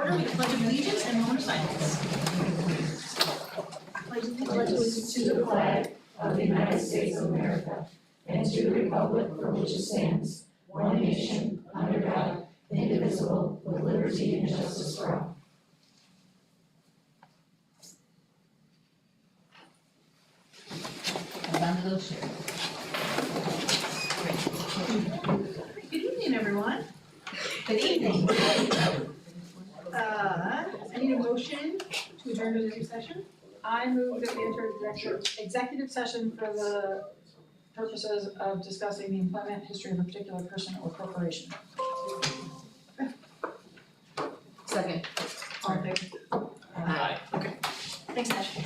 order with the pledge of allegiance and moment of silence. pledge allegiance to the flag of the United States of America and to the republic for which it stands, one nation, under God, indivisible, with liberty and justice for all. Down to those here. Good evening, everyone. Good evening. I need a motion to adjourn to the next session. I move that we enter executive session for the purposes of discussing the employment history of a particular person or corporation. Second. All in favor? Aye. Thanks, Nash.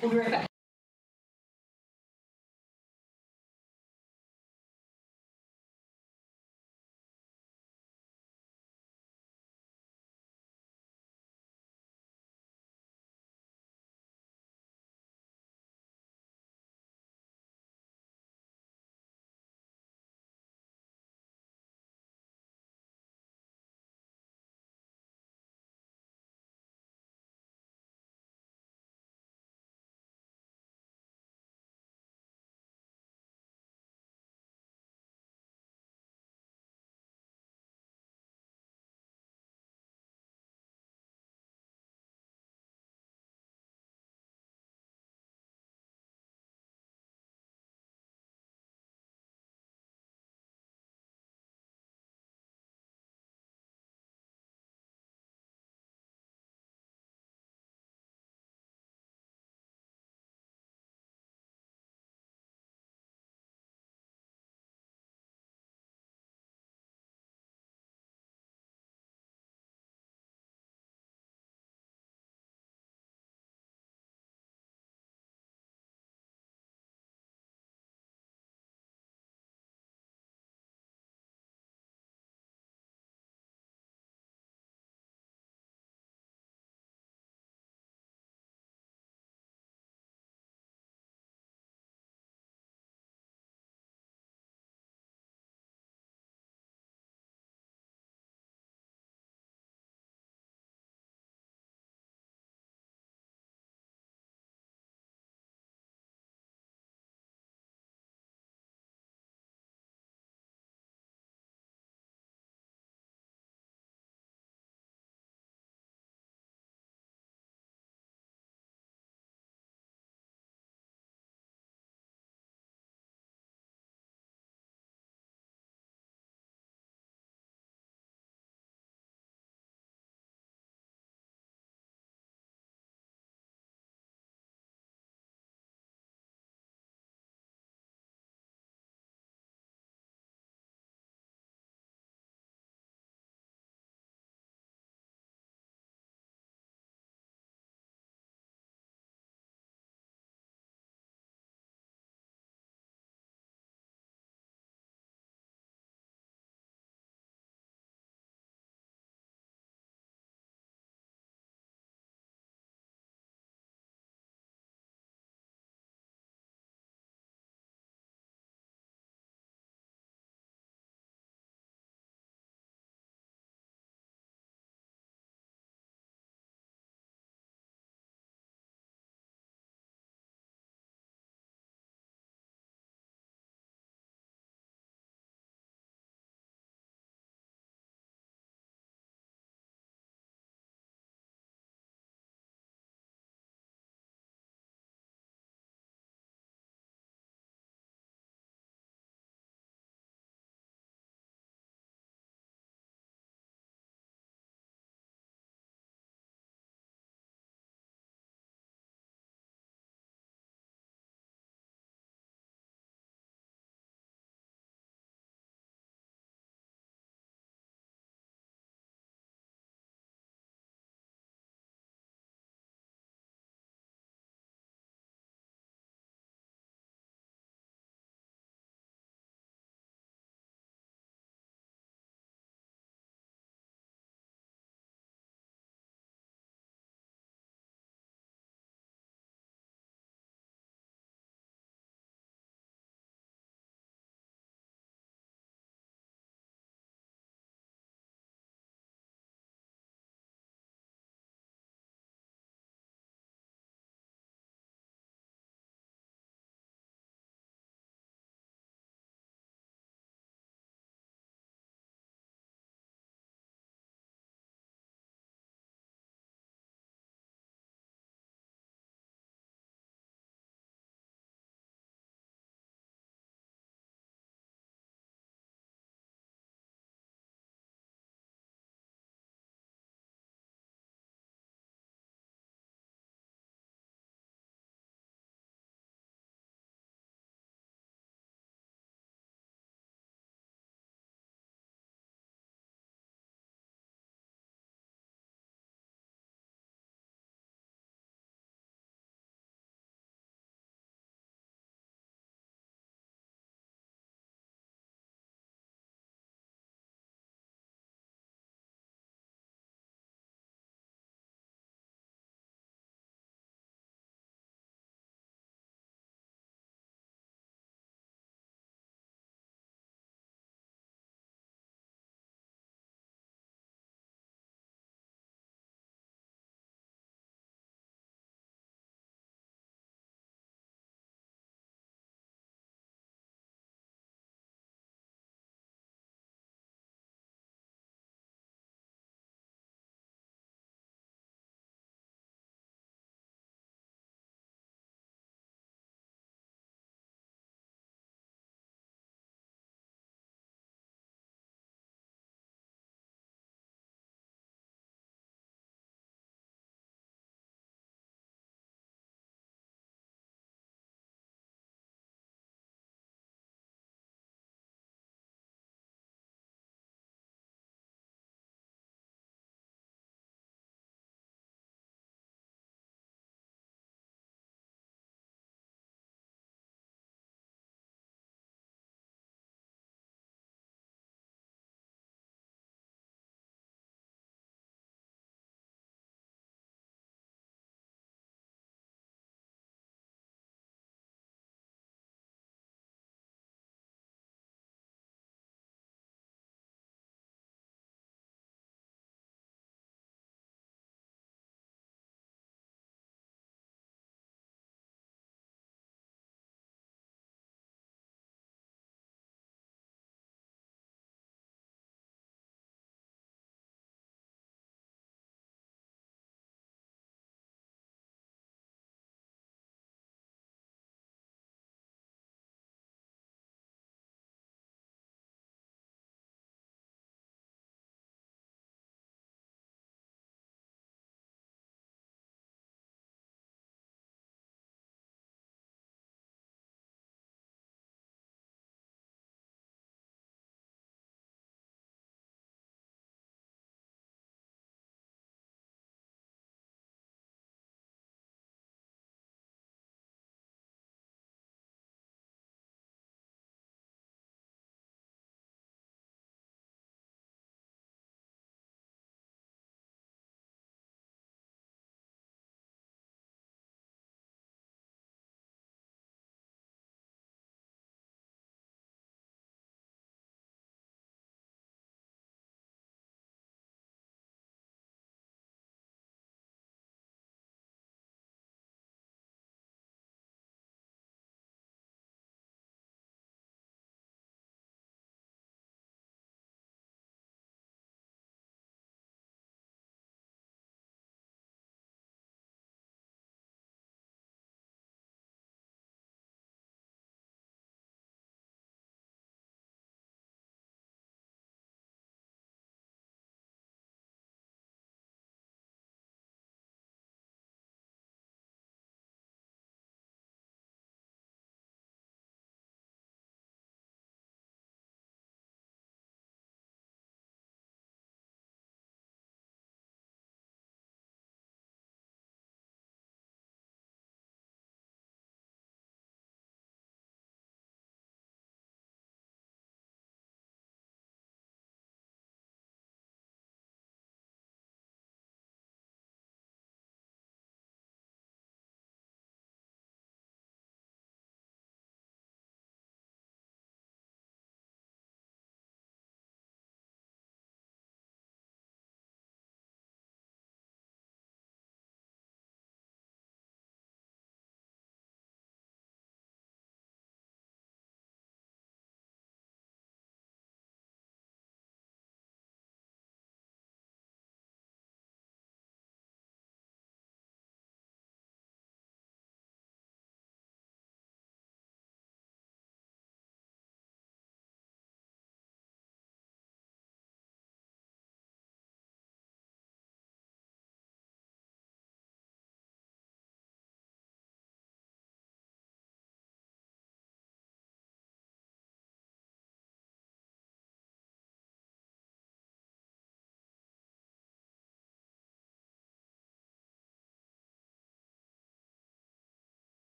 We'll be right back.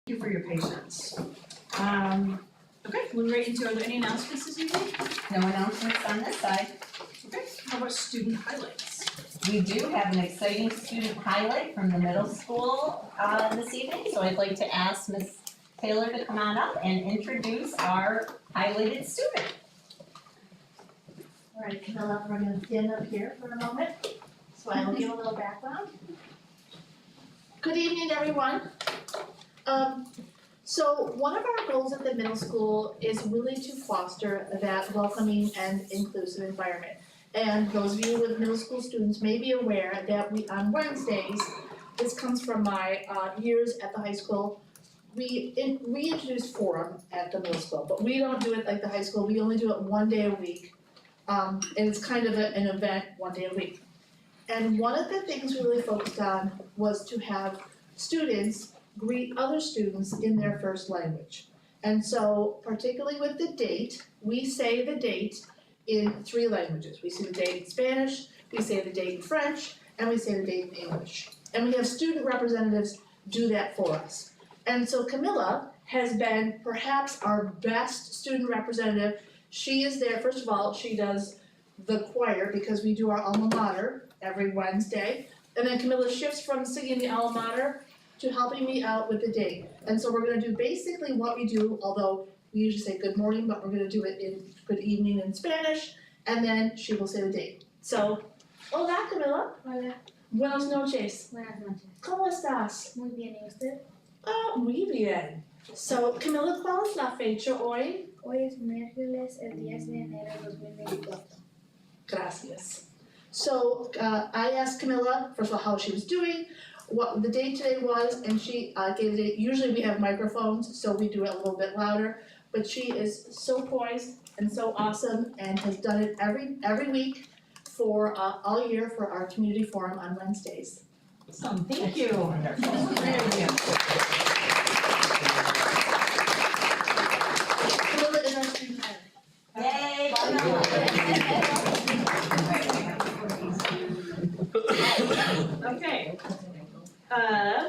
you for your patience. Okay, moving right into, are there any announcements this evening? No announcements on this side. Okay, how about student highlights? We do have an exciting student highlight from the middle school this evening, so I'd like to ask Ms. Taylor to come on up and introduce our highlighted student. All right, Camilla, we're gonna stand up here for a moment, so I will give a little background. Good evening, everyone. So one of our goals at the middle school is really to foster that welcoming and inclusive environment. And those of you with middle school students may be aware that we, on Wednesdays, this comes from my years at the high school, we introduced Forum at the middle school, but we don't do it like the high school, we only do it one day a week. And it's kind of an event one day a week. And one of the things we really focused on was to have students greet other students in their first language. And so particularly with the date, we say the date in 3 languages. We say the date in Spanish, we say the date in French, and we say the date in English. And we have student representatives do that for us. And so Camilla has been perhaps our best student representative. She is there, first of all, she does the choir because we do our alma mater every Wednesday. And then Camilla shifts from singing the alma mater to helping me out with the date. And so we're gonna do basically what we do, although we usually say good morning, but we're gonna do it in good evening in Spanish, and then she will say the date. So, hola Camilla. Hola, Buenas noches. buenas noches. ¿Cómo estás? Muy bien, ¿y usted? Ah, muy bien. So, Camilla, ¿cuál es la fecha hoy? Hoy es miércoles, el 10 de enero de 2024. Gracias. So, I asked Camilla, first of all, how she was doing, what the date today was, and she gave the date. Usually we have microphones, so we do it a little bit louder, but she is so poised and so awesome and has done it every week for all year for our community forum on Wednesdays. Awesome, thank you. Wonderful. Camilla is our student highlight. Yay, Okay,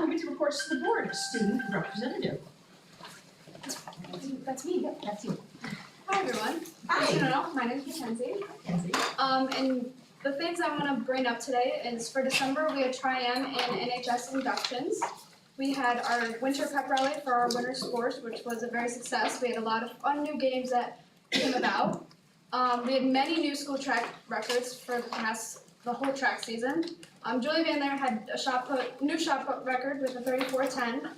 moving to reports to the board, student representative. That's me, yep, That's you. Hi everyone. Hi. I don't know, my name's Mackenzie. And the things I wanna bring up today is for December, we had Tri-M and NHS inductions. We had our winter pep rally for our winter sports, which was a very success. We had a lot of fun new games that came about. We had many new school track records for the whole track season. Julie Van Laer had a new shot put record with a 34:10.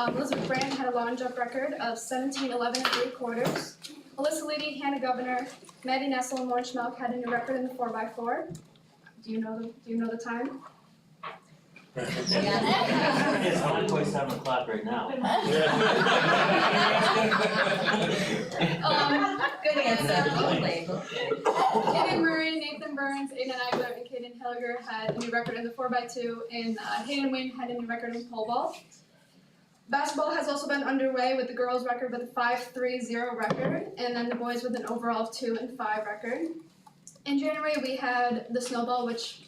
Elizabeth Brand had a long jump record of 17:11 3/4. Alyssa Leedy, Hannah Governor, Maddie Nessel, and Lauren Schmelk had a new record in the 4x4. Do you know the time? It's 1:07 right now. Good answer. Kaden Murray, Nathan Burns, Aiden Eigler, and Kaden Hilliger had a new record in the 4x2, and Hayden Wayne had a new record in pole vault. Basketball has also been underway with the girls' record with a 5.30 record, and then the boys with an overall 2 and 5 record. In January, we had the snowball, which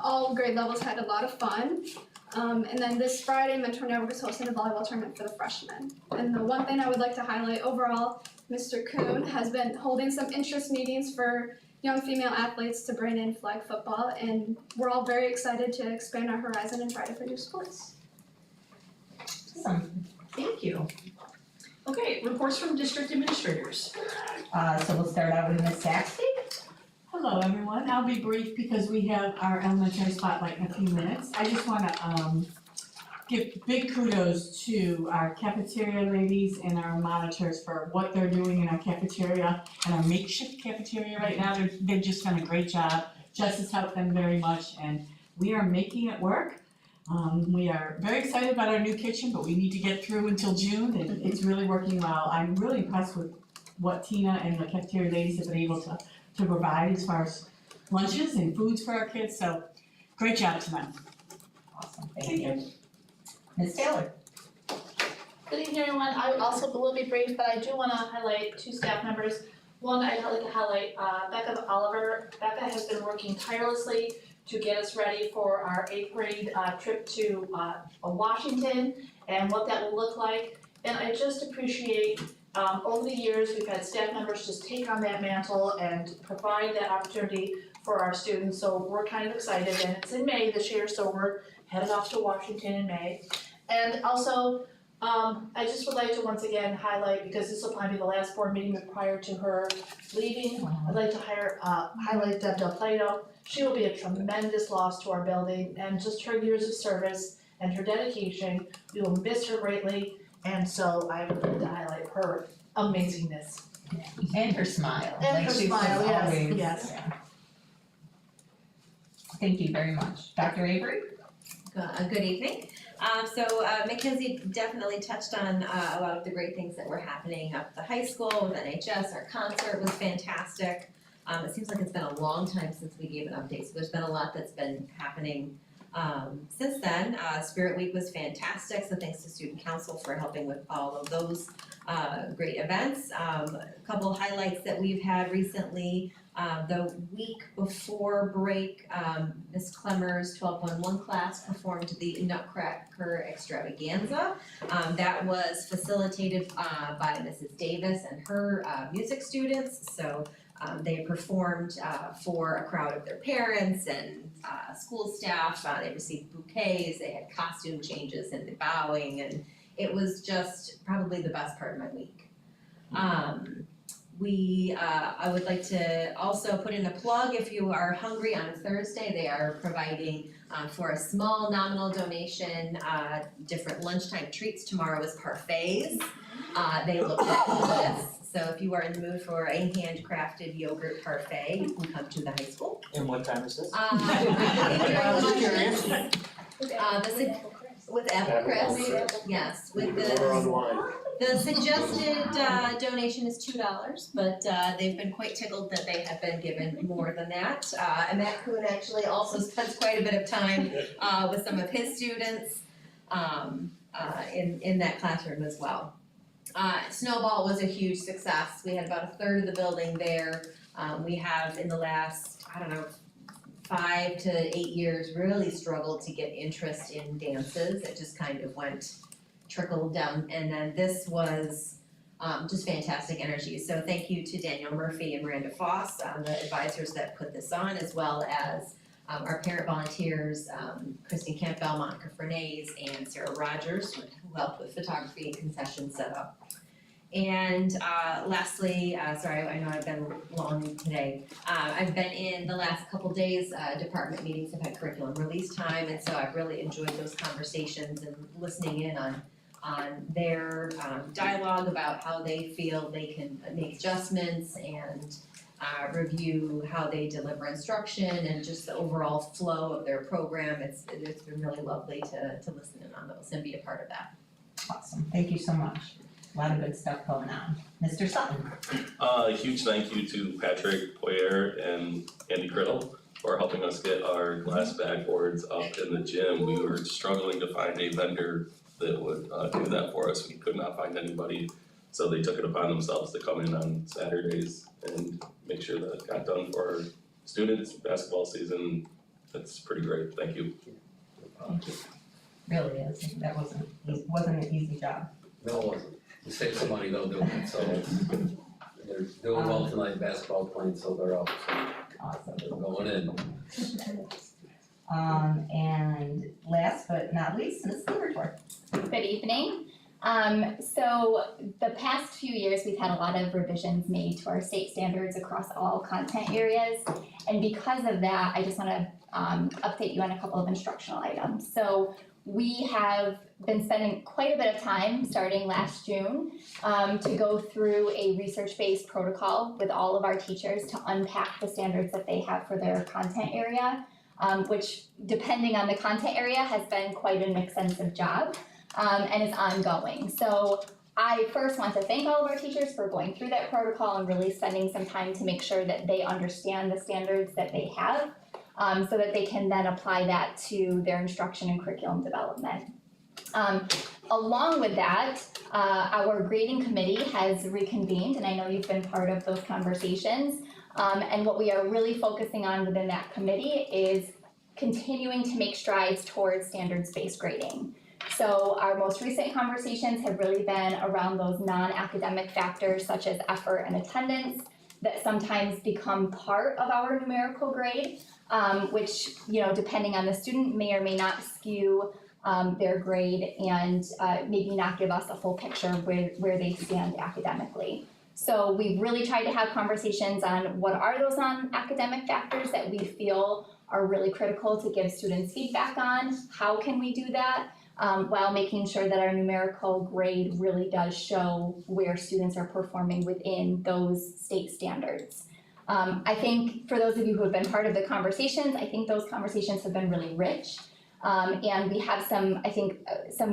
all grade levels had a lot of fun. And then this Friday, Mentor Network is hosting a volleyball tournament for the freshmen. And the one thing I would like to highlight overall, Mr. Kuhn has been holding some interest meetings for young female athletes to bring in flag football, and we're all very excited to expand our horizon and try different new sports. Awesome. Thank you. Okay, reports from district administrators. So we'll start out with Ms. Saxby. Hello, everyone. I'll be brief because we have our elementary spotlight in a few minutes. I just wanna give big kudos to our cafeteria ladies and our monitors for what they're doing in our cafeteria and our makeshift cafeteria right now. They've just done a great job. Jess has helped them very much and we are making it work. We are very excited about our new kitchen, but we need to get through until June and it's really working well. I'm really impressed with what Tina and the cafeteria ladies have been able to provide as far as lunches and foods for our kids, so great job to them. Awesome, thank you. Ms. Taylor. Good evening, everyone. I also will be brief, but I do want to highlight 2 staff members. One, I'd like to highlight Becca Oliver. Becca has been working tirelessly to get us ready for our 8th grade trip to Washington and what that will look like. And I just appreciate, over the years, we've had staff members just take on that mantle and provide that opportunity for our students. So we're kind of excited, and it's in May this year, so we're headed off to Washington in May. And also, I just would like to once again highlight, because this will probably be the last board meeting prior to her leaving, I'd like to highlight Deb Del Plato. She will be a tremendous loss to our building, and just her years of service and her dedication, we will miss her greatly, and so I would like to highlight her amazingness. And her smile, And like her she's smile, yes, always, yes. yeah. Thank you very much. Dr. Avery? Good evening. Mackenzie definitely touched on a lot of the great things that were happening up at the high school with NHS. Our concert was fantastic. It seems like it's been a long time since we gave an update, so there's been a lot that's been happening since then. Spirit Week was fantastic, so thanks to Student Council for helping with all of those great events. A couple highlights that we've had recently. The week before break, Ms. Clemmer's 1211 class performed the Nutcracker Extravaganza. That was facilitated by Mrs. Davis and her music students. So they performed for a crowd of their parents and school staff. They received bouquets, they had costume changes and the bowing, and it was just probably the best part of my week. I would like to also put in a plug, if you are hungry on Thursday, they are providing for a small nominal donation, different lunchtime treats. Tomorrow is parfaits. They look delicious. So if you are in the mood for a handcrafted yogurt parfait, you can come to the high school. And what time is this? I was curious. With Apple Crisp, yes, with the suggested donation is $2, but they've been quite tickled that they have been given more than that. And Matt Kuhn actually also spends quite a bit of time with some of his students in that classroom as well. Snowball was a huge success. We had about a third of the building there. We have in the last, 5 to 8 years really struggled to get interest in dances. It just kind of trickled down, and then this was just fantastic energy. So thank you to Danielle Murphy and Miranda Foss, the advisors that put this on, as well as our parent volunteers, Kristen Campbell, Monica Fernays, and Sarah Rogers, who helped with photography and concession setup. And lastly, sorry, I know I've been long today. I've been in the last couple days, department meetings have had curriculum release time, and so I've really enjoyed those conversations and listening in on their dialogue about how they feel they can make adjustments and review how they deliver instruction and just the overall flow of their program. It's been really lovely to listen in on those and be a part of that. Awesome, thank you so much. A lot of good stuff going on. Mr. Sutton? A huge thank you to Patrick Poyer and Andy Criddle for helping us get our glass backboards up in the gym. We were struggling to find a vendor that would do that for us. We could not find anybody, so they took it upon themselves to come in on Saturdays and make sure that it got done for our students. Basketball season, that's pretty great. Thank you. Thank you. Really is, that wasn't an easy job. No, it wasn't. To save some money, they'll do it, so they're doing well tonight, basketball playing, so they're up, so Awesome. they're going in. And last but not least, Ms. Libertor. Good evening. So the past few years, we've had a lot of revisions made to our state standards across all content areas. And because of that, I just want to update you on a couple of instructional items. So we have been spending quite a bit of time, starting last June, to go through a research-based protocol with all of our teachers to unpack the standards that they have for their content area, which, depending on the content area, has been quite an extensive job and is ongoing. So I first want to thank all of our teachers for going through that protocol and really spending some time to make sure that they understand the standards that they have, so that they can then apply that to their instruction and curriculum development. Along with that, our grading committee has reconvened, and I know you've been part of those conversations. And what we are really focusing on within that committee is continuing to make strides towards standards-based grading. So our most recent conversations have really been around those non-academic factors such as effort and attendance that sometimes become part of our numerical grade, which, depending on the student, may or may not skew their grade and maybe not give us a full picture of where they stand academically. So we've really tried to have conversations on what are those non-academic factors that we feel are really critical to give students feedback on, how can we do that, while making sure that our numerical grade really does show where students are performing within those state standards. I think for those of you who have been part of the conversations, I think those conversations have been really rich. And we have some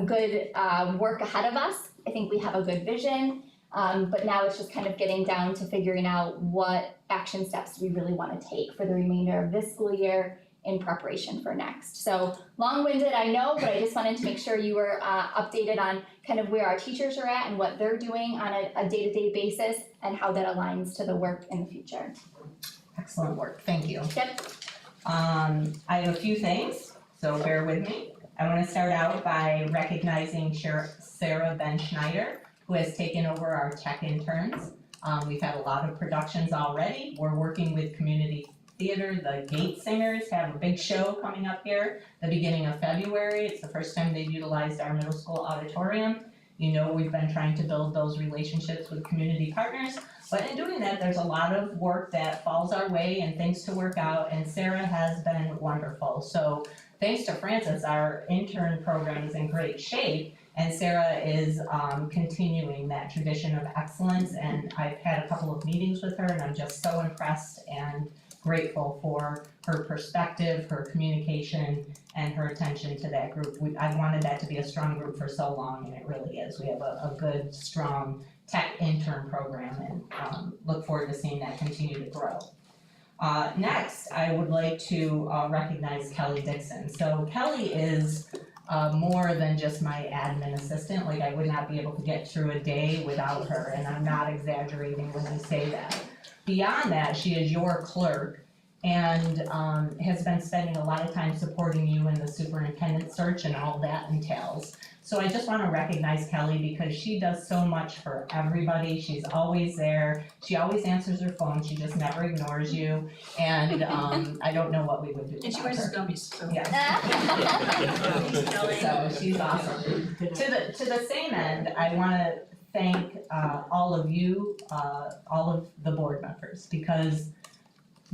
good work ahead of us. I think we have a good vision, but now it's just kind of getting down to figuring out what action steps we really want to take for the remainder of this school year in preparation for next. So long-winded, I know, but I just wanted to make sure you were updated on kind of where our teachers are at and what they're doing on a day-to-day basis and how that aligns to the work in the future. Excellent work, thank you. Yep. I have a few things, so bear with me. I want to start out by recognizing Sarah Ben Schneider, who has taken over our tech interns. We've had a lot of productions already. We're working with community theater. The Gate Singers have a big show coming up here the beginning of February. It's the first time they've utilized our middle school auditorium. We've been trying to build those relationships with community partners, but in doing that, there's a lot of work that falls our way and things to work out, and Sarah has been wonderful. So thanks to Frances, our intern program is in great shape, and Sarah is continuing that tradition of excellence, and I've had a couple of meetings with her, and I'm just so impressed and grateful for her perspective, her communication, and her attention to that group. I've wanted that to be a strong group for so long, and it really is. We have a good, strong tech intern program, and look forward to seeing that continue to grow. Next, I would like to recognize Kelly Dixon. So Kelly is more than just my admin assistant. Like, I would not be able to get through a day without her, and I'm not exaggerating when I say that. Beyond that, she is your clerk and has been spending a lot of time supporting you in the superintendent search and all that entails. So I just want to recognize Kelly because she does so much for everybody. She's always there. She always answers her phone. She just never ignores you. And I don't know what we would do without her. And she wears his gummies, so. Yeah. So she's awesome. To the same end, I want to thank all of you, all of the board members, because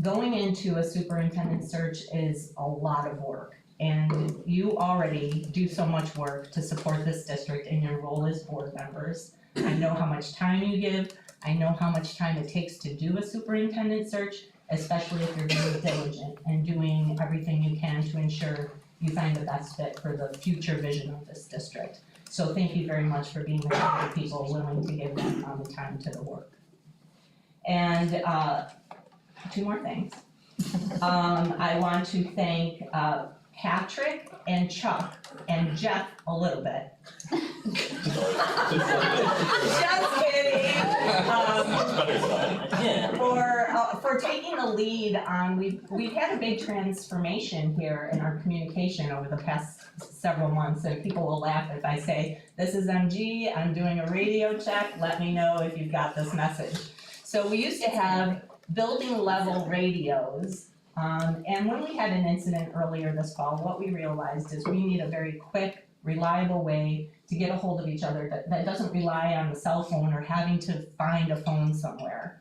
going into a superintendent search is a lot of work. And you already do so much work to support this district in your role as board members. I know how much time you give. I know how much time it takes to do a superintendent search, especially if you're being diligent and doing everything you can to ensure you find the best fit for the future vision of this district. So thank you very much for being the kind of people willing to give that the time to the work. And two more things. I want to thank Patrick and Chuck and Jeff a little bit. Just kidding. For taking the lead on, we've had a big transformation here in our communication over the past several months, and people will laugh if I say, this is MG, I'm doing a radio check, let me know if you've got this message. So we used to have building level radios, and when we had an incident earlier this fall, what we realized is we need a very quick, reliable way to get a hold of each other that doesn't rely on the cell phone or having to find a phone somewhere.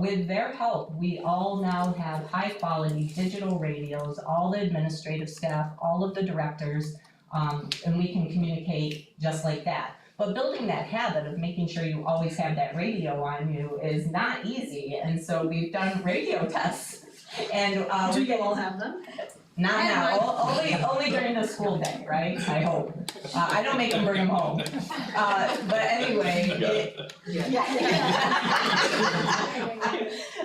With their help, we all now have high quality digital radios, all the administrative staff, all of the directors, and we can communicate just like that. But building that habit of making sure you always have that radio on you is not easy, and so we've done radio tests. And Do you all have them? Not now, only during the school day, right? I hope. I don't make them bring them home. But anyway,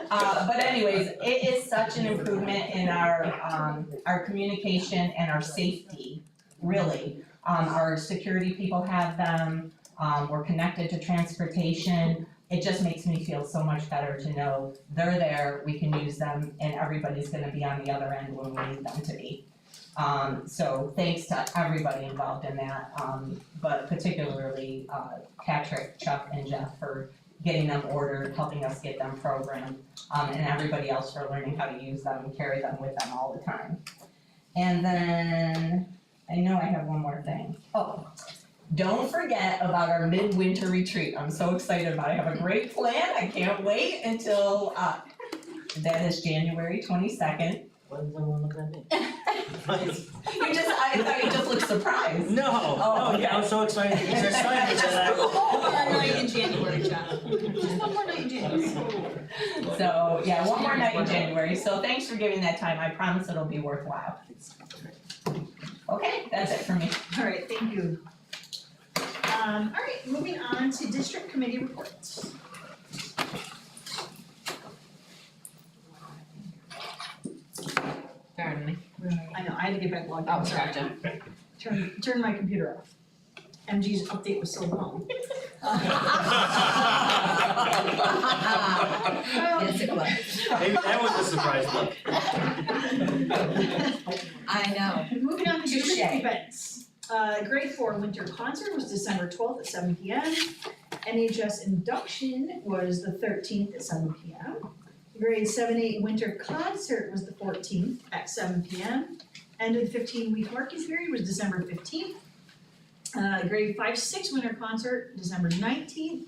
but anyways, it is such an improvement in our communication and our safety, really. Our security people have them, we're connected to transportation. It just makes me feel so much better to know they're there, we can use them, and everybody's gonna be on the other end when we need them to be. So thanks to everybody involved in that, but particularly Patrick, Chuck, and Jeff for getting them ordered, helping us get them programmed, and everybody else for learning how to use them and carry them with them all the time. And then, I know I have one more thing. Oh, don't forget about our midwinter retreat. I'm so excited about it. I have a great plan. I can't wait until, that is January 22nd. When's someone looking at me? I thought you just looked surprised. No, Oh, no, yeah, I'm so excited, it's exciting that One more night in January, John. Just one more night in January. So, yeah, one more night in January. So thanks for giving that time. I promise it'll be worthwhile. Okay, that's it for me. All right, thank you. All right, moving on to district committee reports. Pardon me. I know, I had to get back logged in, sorry. Turn my computer off. MG's update was so long. Yes, it was. maybe that was a surprise look. I know. Moving on to district Touche. events. Grade 4 winter concert was December 12th at 7 p.m. NHS induction was the 13th at 7 p.m. Grade 7-8 winter concert was the 14th at 7 p.m. End of the 15-week marking period was December 15th. Grade 5-6 winter concert, December 19th.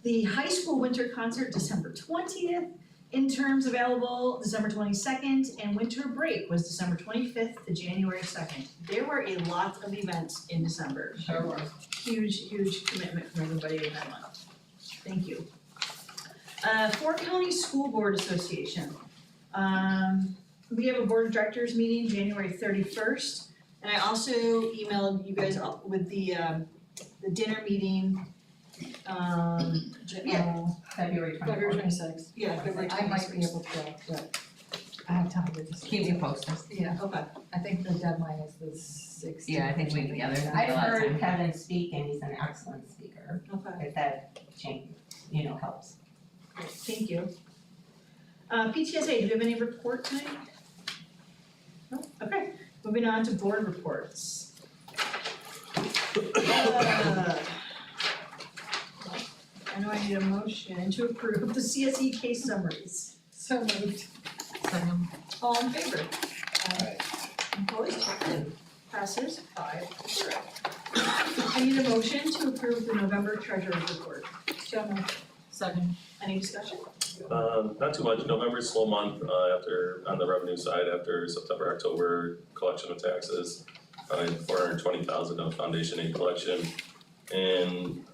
The high school winter concert, December 20th. Interns available, December 22nd, and winter break was December 25th to January 2nd. There were a lot of events in December. Sure were. Huge commitment from everybody in that month. Thank you. Fort County School Board Association. We have a board of directors meeting January 31st. And I also emailed you guys up with the dinner meeting, February 24th. February 26th. yeah, February 26th. I might be able to, but I have time to just. Keep me posted. Yeah, Okay. I think the deadline is the 16th. Yeah, I think we, yeah, there's not I've a lot of heard time. Kevin speak and he's an excellent speaker, Okay, if that change, helps. great, thank you. PTSA, do you have any report tonight? No, okay, moving on to board reports. I know I need a motion to approve the CSE case summaries. So moved. All in favor? Opposed? Passes 5-0. I need a motion to approve the November treasurer's report. So moved. Second. Any discussion? Not too much, November's a slow month, after, on the revenue side, after September, October collection of taxes. 420,000 of foundation aid collection. And,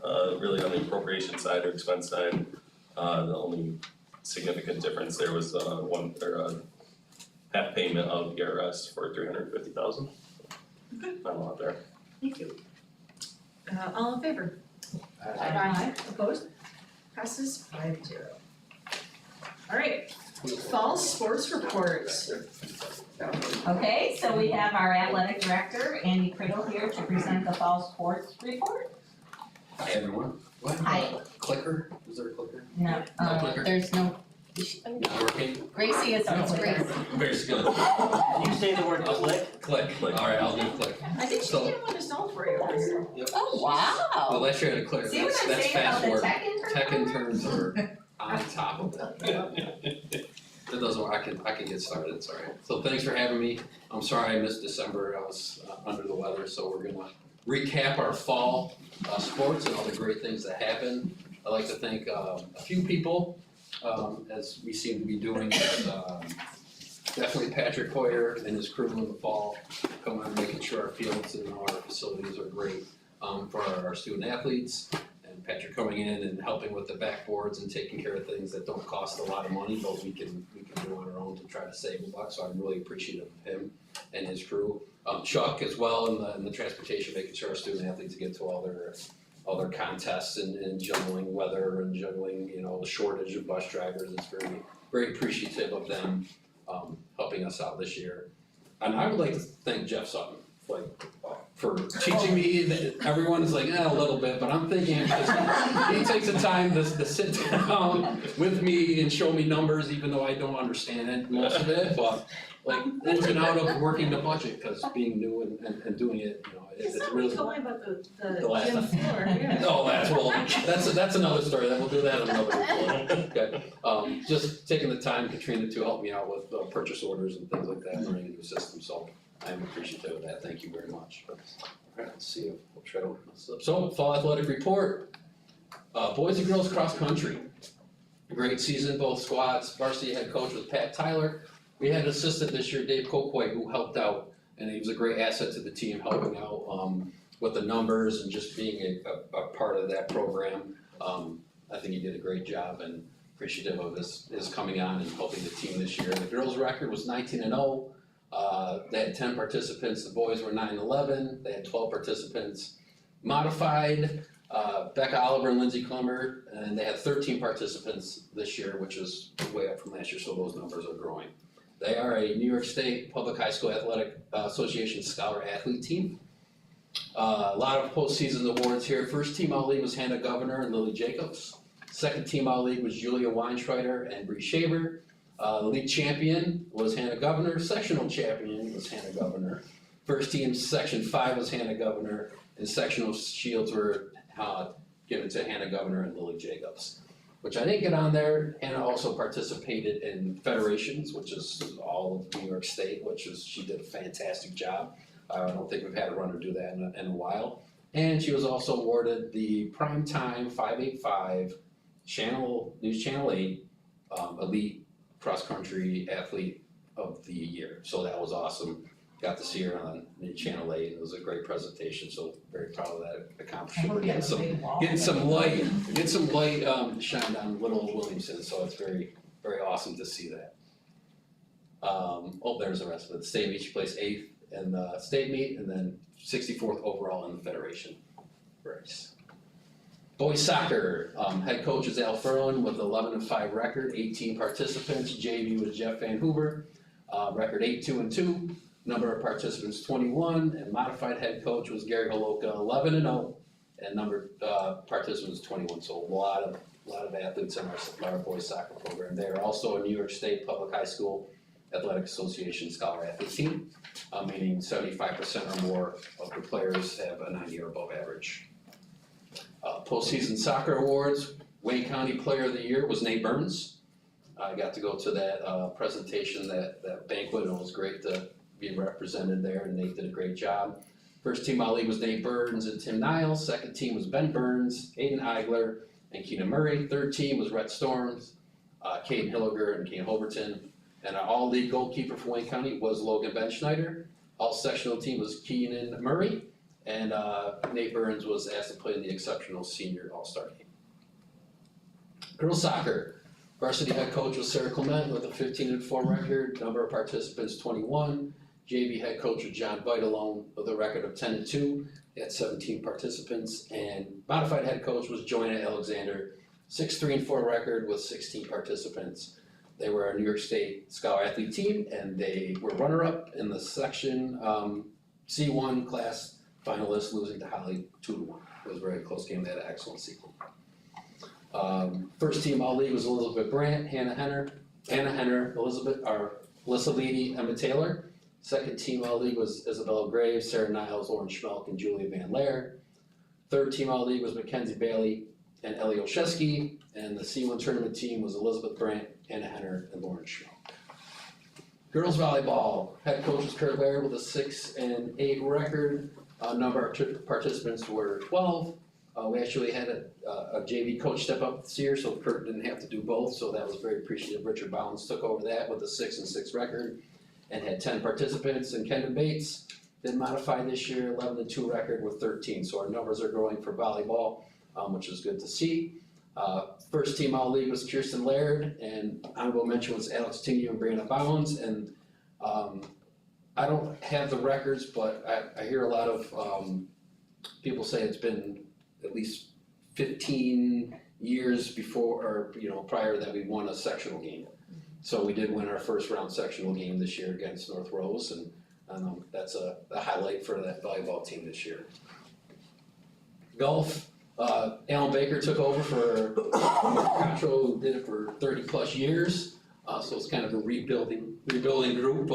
really on the appropriation side or expense side, the only significant difference there was, half payment of ERS for 350,000. Okay. Not a lot there. Thank you. All in favor? Aye. Opposed? Passes 5-0. All right, fall sports report. Okay, so we have our athletic director, Andy Criddle, here to present the fall sports report. Hi, everyone. What? Hi. Clicker? Is there a clicker? No, No clicker? there's no, Not working? Gracie is our clicker. Very skilled. Did you say the word click? Click. Alright, I'll do click. I think she So- didn't want to stall for you over here. Yep. Oh, Well, wow. last year I had a clicker. See what I'm That's saying about fast the work. tech interns? Tech interns are on top of it. It doesn't work, I can get started, it's alright. So thanks for having me. I'm sorry I missed December, I was under the weather, so we're gonna recap our fall sports and all the great things that happened. I'd like to thank a few people, as we seem to be doing, definitely Patrick Hoyer and his crew in the fall, coming on making sure our fields and all our facilities are great for our student athletes. And Patrick coming in and helping with the backboards and taking care of things that don't cost a lot of money, but we can do on our own to try to save a buck, so I'm really appreciative of him and his crew. Chuck as well in the transportation, making sure our student athletes get to all their contests and juggling weather and juggling, the shortage of bus drivers. It's very appreciative of them helping us out this year. And I would like to thank Jeff Sutton for teaching me, that everyone's like, a little bit, but I'm thinking, he takes the time to sit down with me and show me numbers, even though I don't understand it, most of it, but like ins and out of working the budget, cause being new and doing it, you know, it's really. Tell me about The last gym time. floor, yeah. Oh, that's another story, we'll do that another report, okay. Just taking the time, Katrina, to help me out with purchase orders and things like that, learning a new system, so I am appreciative of that, thank you very much. Alright, let's see, we'll try to open this up. So, fall athletic report, boys and girls cross country. Great season, both squads, varsity head coach was Pat Tyler. We had an assistant this year, Dave Kokoy, who helped out, and he was a great asset to the team, helping out with the numbers and just being a part of that program. I think he did a great job and appreciative of his coming on and helping the team this year. The girls' record was 19-0. They had 10 participants, the boys were 9-11, they had 12 participants. Modified, Becca Oliver and Lindsay Clemmer, and they had 13 participants this year, which is way up from last year, so those numbers are growing. They are a New York State Public High School Athletic Association Scholar Athlete team. A lot of postseason awards here. First team All-League was Hannah Governor and Lily Jacobs. Second team All-League was Julia Weinschreider and Bree Shaver. The league champion was Hannah Governor. Sectional champion was Hannah Governor. First team Section 5 was Hannah Governor, and sectional shields were given to Hannah Governor and Lily Jacobs. Which I didn't get on there. Hannah also participated in federations, which is all of New York State, she did a fantastic job. I don't think we've had a runner do that in a while. And she was also awarded the Primetime 585 News Channel 8 Elite Cross Country Athlete of the Year. So that was awesome. Got to see her on Channel 8, it was a great presentation, so very proud of that accomplishment. Getting some light shine on little Williamson, so it's very, very awesome to see that. There's the rest of it. The state meet, she placed 8th in the state meet, and then 64th overall in the federation race. Boys soccer, head coach is Al Furlan with 11-5 record, 18 participants. JV was Jeff Van Hoover, record 8-2-2. Number of participants 21, and modified head coach was Gary Holoka, 11-0, and number participants 21. So a lot of athletes in our boys soccer program. They are also a New York State Public High School Athletic Association Scholar Athlete team, meaning 75% or more of the players have a 90 or above average. Postseason soccer awards, Wayne County Player of the Year was Nate Burns. I got to go to that presentation, that banquet, and it was great to be represented there, and Nate did a great job. First team All-League was Nate Burns and Tim Niles. Second team was Ben Burns, Aiden Eigler, and Keenan Murray. Third team was Rhett Storms, Caden Hilliger, and Kane Holberton. And our All-League goalkeeper for Wayne County was Logan Benschneider. All sectional team was Keenan Murray, and Nate Burns was asked to play in the exceptional senior all-star game. Girls soccer, varsity head coach was Sarah Clement with a 15-4 record, number of participants 21. JV head coach was John Vitalone with a record of 10-2, he had 17 participants. And modified head coach was Joanna Alexander, 6-3-4 record with 16 participants. They were our New York State Scholar Athlete team, and they were runner-up in the section C1 class finalists, losing to Holly 2-1. It was a very close game, they had an excellent sequel. First team All-League was Elizabeth Brandt, Hannah Henner, Alyssa Leedy, Emma Taylor. Second team All-League was Isabella Graves, Sarah Niles, Lauren Schmelk, and Julia Van Laer. Third team All-League was Mackenzie Bailey and Ellie Olszewski, and the C1 tournament team was Elizabeth Brandt, Hannah Henner, and Lauren Schmelk. Girls volleyball, head coach was Kurt Laird with a 6-8 record. Number of participants were 12. We actually had a JV coach step up this year, so Kurt didn't have to do both, so that was very appreciative. Richard Bounds took over that with a 6-6 record and had 10 participants. And Kendon Bates did modify this year, 11-2 record with 13. So our numbers are growing for volleyball, which is good to see. First team All-League was Kirsten Laird, and honorable mention was Alex Tignew and Brianna Bounds. And I don't have the records, but I hear a lot of people say it's been at least 15 years before, or prior, that we won a sectional game. So we did win our first round sectional game this year against North Rose, and And that's a highlight for that volleyball team this year. Golf, Alan Baker took over for Concho, who did it for 30+ years. So it's kind of a rebuilding group.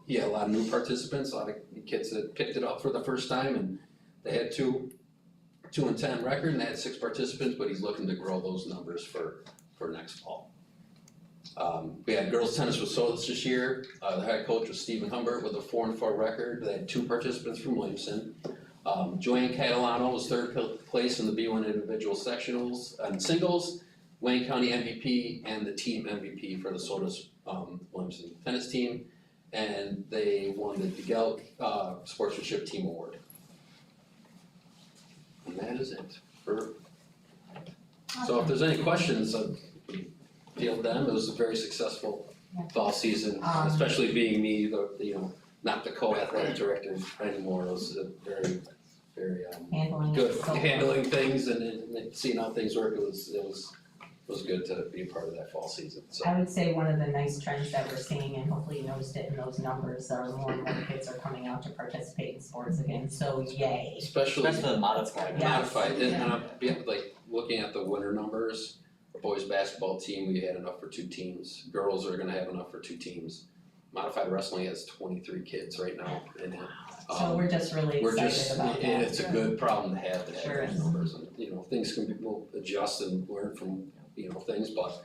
He had a lot of new participants, a lot of kids that picked it up for the first time, and they had 2-10 record, and they had 6 participants, but he's looking to grow those numbers for next fall. We had girls tennis with Solis this year. The head coach was Stephen Humbert with a 4-4 record. They had 2 participants from Williamson. Joanne Catalano was 3rd place in the B1 individual sectionals and singles. Wayne County MVP and the team MVP for the Solis Williamson tennis team. And they won the DeGelk Sportsmanship Team Award. And that is it for. So if there's any questions, field them. It was a very successful fall season, especially being me, not the co-athletic director anymore. It was a very good handling things and seeing how things work. It was good to be a part of that fall season, so. I would say one of the nice trends that we're seeing, and hopefully you noticed it in those numbers, are more and more kids are coming out to participate in sports again, so yay. Especially the modified. modified, and I'm like looking at the winter numbers, the boys basketball team, we had enough for 2 teams. Girls are gonna have enough for 2 teams. Modified wrestling has 23 kids right now in it. So we're just really excited about that. And it's a good problem to have Sure those is. numbers, and things can be, we'll adjust and learn from things, but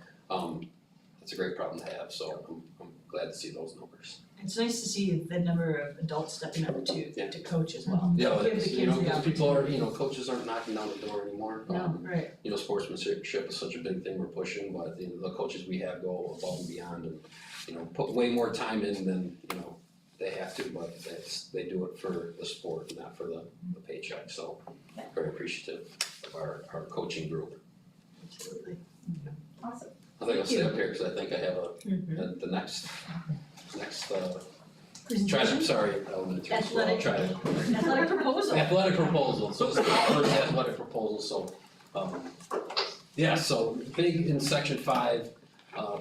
it's a great problem to have, so I'm glad to see those numbers. It's nice to see the number of adults stepping up to Yeah. coach as well. Yeah, Give the it's, kids the because people are, opportunity. coaches aren't knocking down the door anymore. No, right. Sportsmanship is such a big thing we're pushing, but the coaches we have go above and beyond and, put way more time in than, they have to, but they do it for the sport, not for the paycheck, so very appreciative of our coaching group. Absolutely. Awesome. I think I'll stay up here because I think I have Mhm. the next, Presentation? I'm sorry, elementary school, I'll try to. Athletic proposal. Athletic proposal, so it's the first athletic proposal, so, so big in section 5,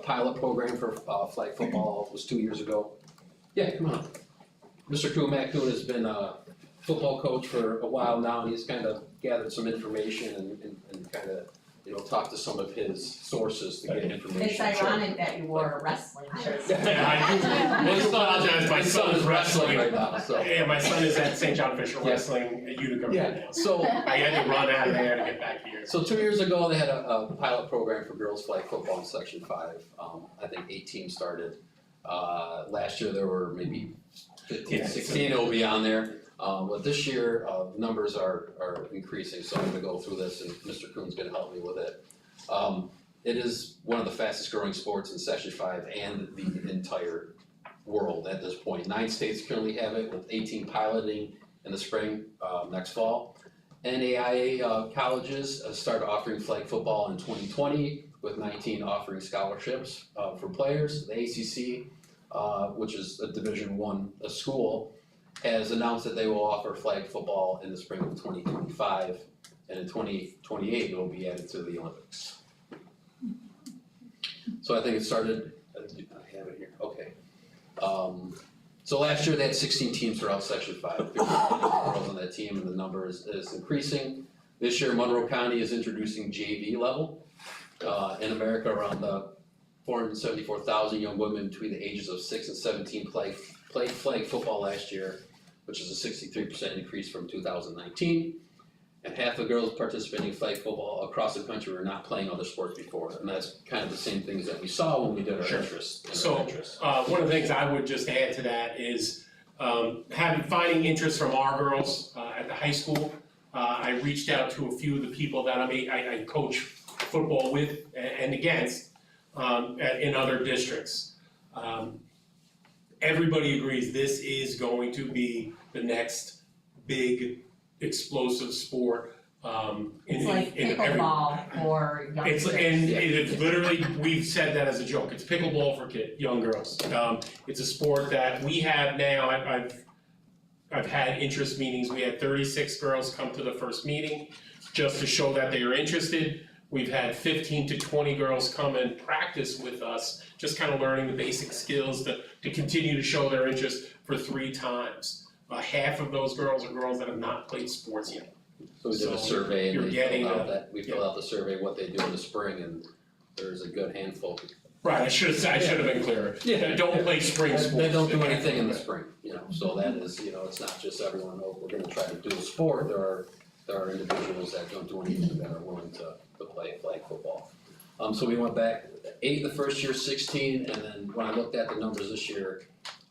pilot program for flag football was 2 years ago. Yeah, come on. Mr. Kumac Kuhn has been a football coach for a while now, and he's kind of gathered some information and kind of, talked to some of his sources to get information. It's ironic that you wore a wrestling shirt. I do. Well, I apologize, my son is wrestling. right now, so. Yeah, my son is at St. John Fisher Yeah. Wrestling at Utica right Yeah, now. so. I had to run out of there to get back here. So 2 years ago, they had a pilot program for girls flag football in section 5. I think 8 teams started. Last year, there were maybe 15, 16 will be on there. But this year, numbers are increasing, so I'm gonna go through this and Mr. Kuhn's gonna help me with it. It is one of the fastest growing sports in section 5 and the entire world at this point. 9 states currently have it, with 18 piloting in the spring, next fall. NAIA colleges started offering flag football in 2020, with 19 offering scholarships for players. The ACC, which is a Division I school, has announced that they will offer flag football in the spring of 2025, and in 2028 it will be added to the Olympics. So I think it started, I have it here, okay. So last year they had 16 teams throughout section 5, 50 girls on that team, and the number is increasing. This year Monroe County is introducing JV level. In America, around 474,000 young women between the ages of 6 and 17 played flag football last year, which is a 63% increase from 2019. And half the girls participating in flag football across the country were not playing other sports before, and that's kind of the same things that we saw when we did our interest. So, one of the things I would just add to that is finding interest from our girls at the high school. I reached out to a few of the people that I coach football with and against in other districts. Everybody agrees this is going to be the next big explosive sport. It's like pickleball for young kids. It's literally, we've said that as a joke, it's pickleball for young girls. It's a sport that we have now, I've had interest meetings, we had 36 girls come to the first meeting just to show that they are interested. We've had 15 to 20 girls come and practice with us, just kind of learning the basic skills to continue to show their interest for 3 times. Half of those girls are girls that have not played sports yet. So we did So a survey you're and getting we filled out the survey, what they do in the spring, and there's a good handful. Right, I should have been clearer. Yeah. Don't play spring sports. They don't do anything in the spring, so that is, it's not just everyone, we're gonna try to do a sport, there are individuals that don't do anything that are willing to play flag football. So we went back 8 the first year, 16, and then when I looked at the numbers this year,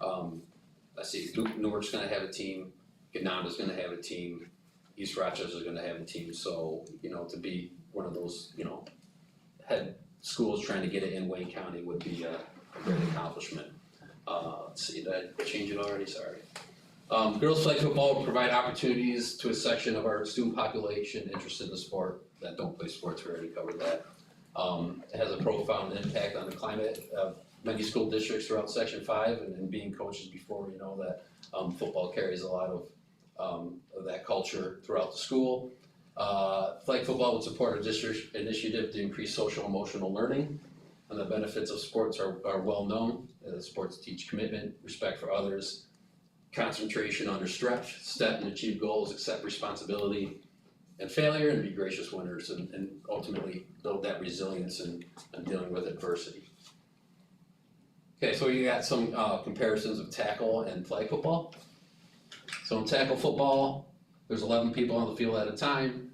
I see Newark's gonna have a team, Ganonda's gonna have a team, East Rochester's gonna have a team, so, to be one of those, head schools trying to get it in Wayne County would be a great accomplishment. Let's see, did I change it already? Sorry. Girls flag football will provide opportunities to a section of our student population interested in the sport that don't play sports, we already covered that. It has a profound impact on the climate of many school districts throughout Section 5, and being coaches before, we know that football carries a lot of that culture throughout the school. Flag football would support a district initiative to increase social emotional learning, and the benefits of sports are well known. Sports teach commitment, respect for others, concentration under stress, set and achieve goals, accept responsibility and failure, and be gracious winners, and ultimately build that resilience in dealing with adversity. Okay, so you got some comparisons of tackle and flag football. So in tackle football, there's 11 people on the field at a time.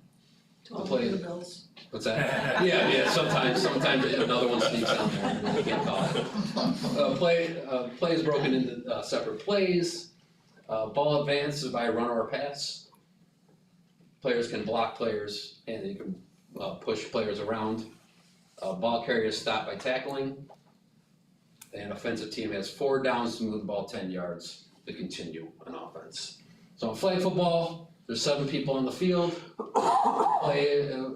Totally the Bills. What's that? Yeah, sometimes another one sneaks down there and you can't call it. Play is broken into separate plays. Ball advances by a run or a pass. Players can block players and you can push players around. Ball carriers stop by tackling. And offensive team has 4 downs to move the ball 10 yards to continue an offense. So in flag football, there's 7 people on the field.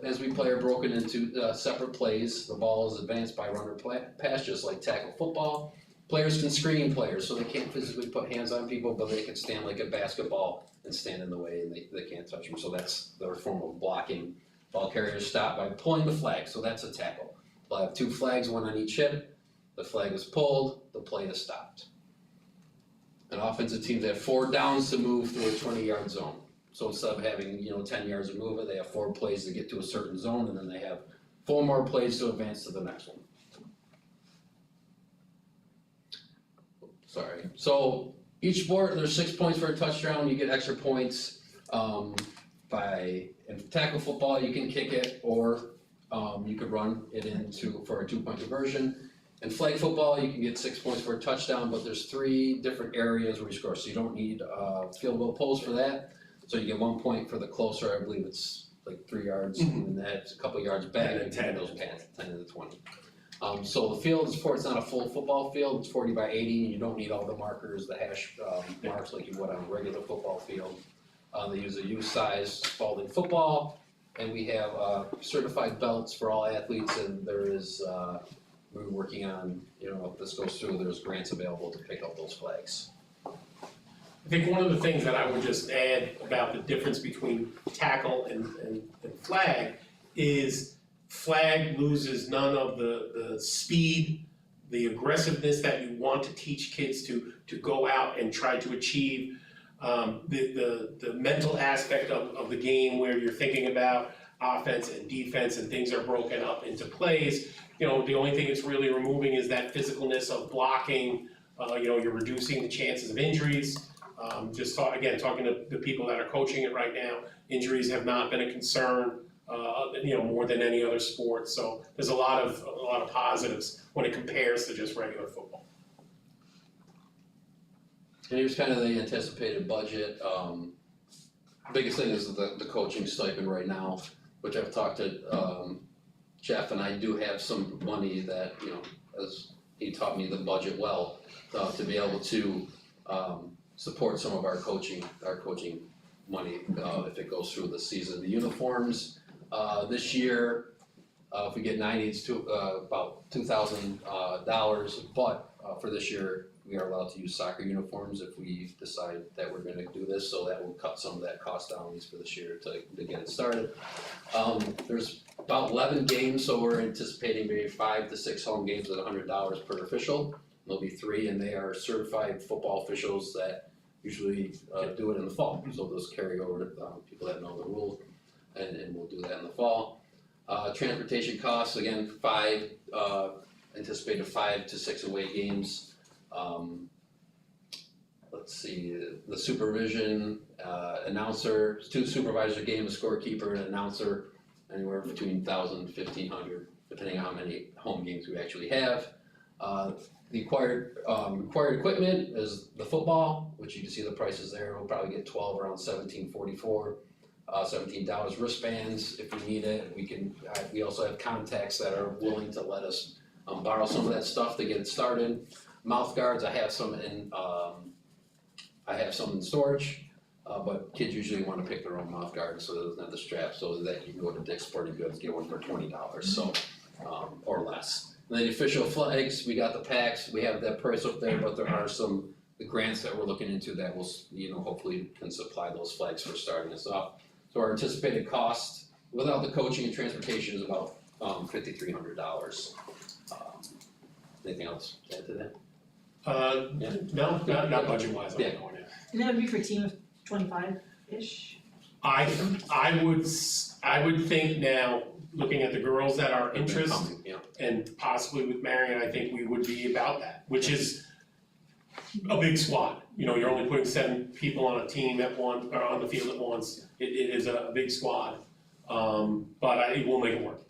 As we play are broken into separate plays. The ball is advanced by run or pass, just like tackle football. Players can screen players, so they can't physically put hands on people, but they can stand like a basketball and stand in the way, and they can't touch them. So that's their form of blocking. Ball carriers stop by pulling the flag, so that's a tackle. We'll have 2 flags, 1 on each hip. The flag is pulled, the play is stopped. And offensive teams have 4 downs to move through a 20-yard zone. So instead of having, 10 yards of movement, they have 4 plays to get to a certain zone, and then they have 4 more plays to advance to the next one. Sorry. So each sport, there's 6 points for a touchdown. You get extra points in tackle football, you can kick it, or you could run it for a 2-point conversion. In flag football, you can get 6 points for a touchdown, but there's 3 different areas where you score, so you don't need field goal post for that. So you get 1 point for the closer, I believe it's like 3 yards, and that's a couple yards back, and 10 those past 10 to the 20. So the field is it's not a full football field, it's 40 by 80, and you don't need all the markers, the hash marks like you would on a regular football field. They use a U-size Spalding football, and we have certified belts for all athletes, and there is, we're working on, if this goes through, there's grants available to pick up those flags. I think one of the things that I would just add about the difference between tackle and flag is flag loses none of the speed, the aggressiveness that you want to teach kids to go out and try to achieve. The mental aspect of the game where you're thinking about offense and defense and things are broken up into plays. The only thing it's really removing is that physicalness of blocking. You're reducing the chances of injuries. Talking to the people that are coaching it right now, injuries have not been a concern, more than any other sport. So there's a lot of positives when it compares to just regular football. And here's kind of the anticipated budget. Biggest thing is the coaching stipend right now, which I've talked to Jeff, and I do have some money that, as he taught me the budget well, to be able to support some of our coaching money if it goes through the season. The uniforms this year, if we get 90, it's about $2,000, but for this year we are allowed to use soccer uniforms if we decide that we're gonna do this, so that will cut some of that cost down at least for this year to get it started. There's about 11 games, so we're anticipating maybe 5 to 6 home games at $100 per official. There'll be 3, and they are certified football officials that usually do it in the fall, so those carry over people that know the rules, and we'll do that in the fall. Transportation costs, again, anticipated 5 to 6 away games. Let's see, the supervision, announcer, 2 supervisors a game, a scorekeeper, an announcer, anywhere between 1,000 and 1,500, depending on how many home games we actually have. The required equipment is the football, which you can see the prices there, we'll probably get 12 around $17.44. $17 wristbands if you need it, we also have contacts that are willing to let us borrow some of that stuff to get it started. Mouth guards, I have some in storage, but kids usually wanna pick their own mouth guard, so it doesn't have the strap, so that you can go to Dick's Sporting Goods, get one for $20, so, or less. And then the official flags, we got the packs, we have that price up there, but there are the grants that we're looking into that will, hopefully can supply those flags for starting us off. So our anticipated cost, without the coaching and transportation, is about $5,300. Anything else to add to that? No, not budget wise, I'm Yeah. going in. And that would be for a team of 25-ish? I would think now, looking at the girls that are interested, Yeah. and possibly with Marion, I think we would be about that, which is a big squad. You're only putting 7 people on a team at once, or on the field at once. It is a big squad, but it will make it work.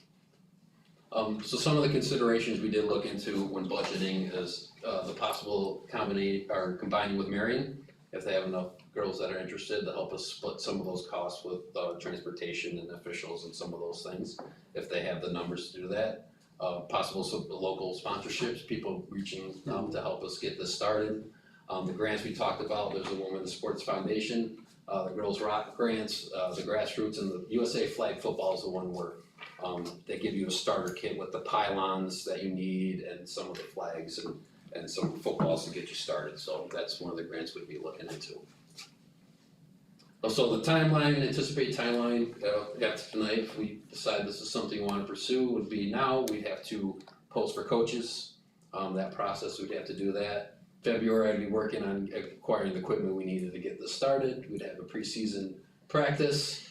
So some of the considerations we did look into when budgeting is the possible combining with Marion, if they have enough girls that are interested to help us split some of those costs with transportation and officials and some of those things, if they have the numbers to do that. Possible local sponsorships, people reaching to help us get this started. The grants we talked about, there's a Women's Sports Foundation, the Girls Rock grants, the grassroots, and the USA Flag Football is the one where they give you a starter kit with the pylons that you need and some of the flags and some footballs to get you started, so that's one of the grants we'd be looking into. So the anticipated timeline, after tonight, if we decide this is something we wanna pursue, would be now, we'd have to post for coaches. That process, we'd have to do that. February, I'd be working on acquiring the equipment we needed to get this started. We'd have a preseason practice,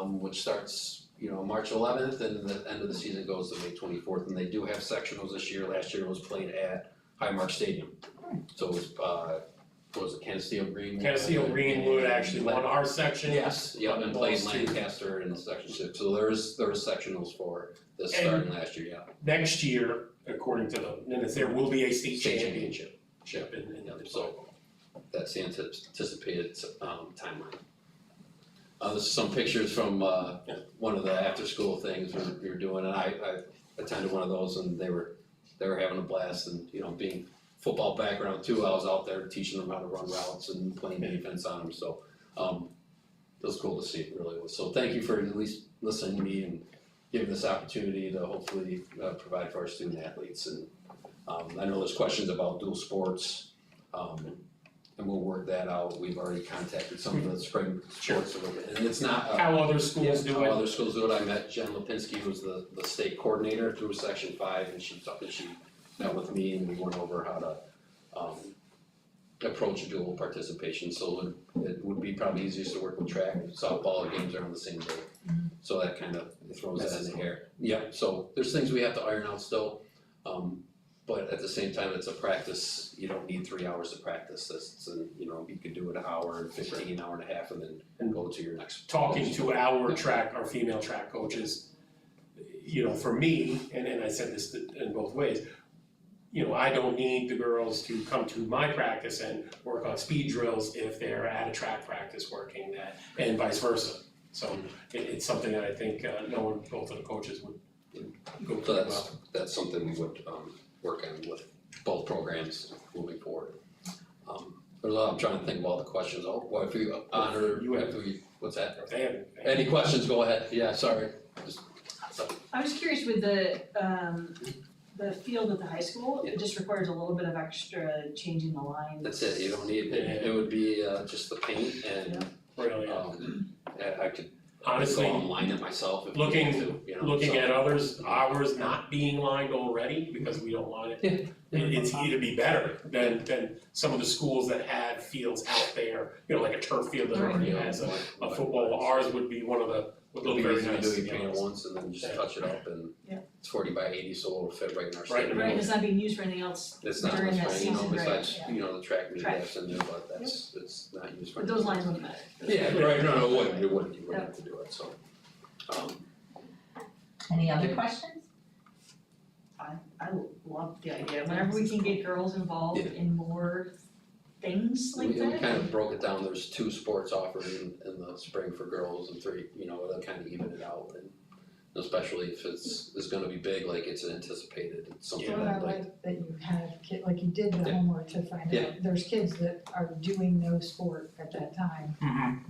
which starts, March 11th, and the end of the season goes to May 24th. And they do have sectionals this year. Last year it was played at Highmark Stadium. So it was Canasteel Greenwood? Canasteel Greenwood actually won our section. Yes, and played Lancaster in section 6. So there is sectionals for this starting last year, yeah. Next year, according to the minutes, there will be a state State championship. championship. in the So that's the anticipated timeline. This is some pictures from one of the after-school things we were doing, and I attended one of those, and they were having a blast, and being football background too, I was out there teaching them how to run routes and playing defense on them, so it was cool to see, it really was. So thank you for at least listening to me and giving this opportunity to hopefully provide for our student athletes. And I know there's questions about dual sports, and we'll work that out. We've already contacted some of the spring sports, and it's not. How other schools do it. How other schools do it. I met Jen Lipinski, who's the state coordinator through Section 5, and she met with me, and we went over how to approach dual participation. So it would be probably easiest to work with track. Softball games are on the same day, so that kind of throws that in the air. Yeah, so there's things we have to iron out still. But at the same time, it's a practice. You don't need 3 hours to practice this. You could do it an hour and 15, hour and a half, and then go to your next. Talking to our female track coaches, for me, and I said this in both ways, I don't need the girls to come to my practice and work on speed drills if they're at a track practice working that, and vice versa. So it's something that I think both of the coaches would go to. So that's something we would work on with both programs moving forward. I'm trying to think of all the questions. If you honor, what's that? If they have Any questions, go ahead. Yeah, sorry. I was curious with the the field at the high school, it just requires a little bit of extra changing the lines. That's it, you don't need, it would be just the paint and Really, I could honestly, go online it myself if you looking- need to, you know, looking so. at ours not being lined already, because we don't line it. It's either be better than some of the schools that have fields out there, you know, like a turf field that already has a football. Ours would be one of the, would look It'd be very easy to nice, do, to you be paint it honest. once and then just Yeah. touch it up and Yeah. it's 40 by 80, so it'll fit right in our Right in stadium. the Right, it's not being used for anything else It's not, during that's that fine, you know, season, right, besides, yeah. you know, the track meet Track. that's in there, but that's, it's not used for. But those anything. lines wouldn't matter. Yeah, right, no, it wouldn't, you wouldn't have to do it, so. Any other questions? I love the idea, whenever we can get girls involved Yeah. in more things like We that. kind of broke it down, there's 2 sports offered in the spring for girls and 3, you know, it'll kind of even it out and especially if it's gonna be big, like it's anticipated, it's something What I that like, like that you had, like you did the homework to find Yeah. out, there's kids that are doing no sport at that time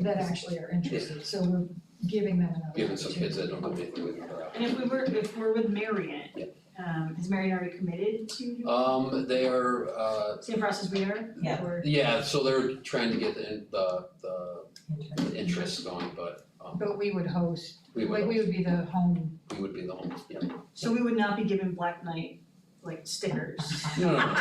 that actually are interested, so we're giving them another giving some kids that opportunity. don't do anything with it. And if we're with Marion, Yeah. has Marion already committed to They are, same process we are? Yeah. Or- yeah, so they're trying to get the interest going, but But we would host, we like we would, would be the home, we would be the home, yeah. So we would not be giving Black Knight like stickers. No, I'm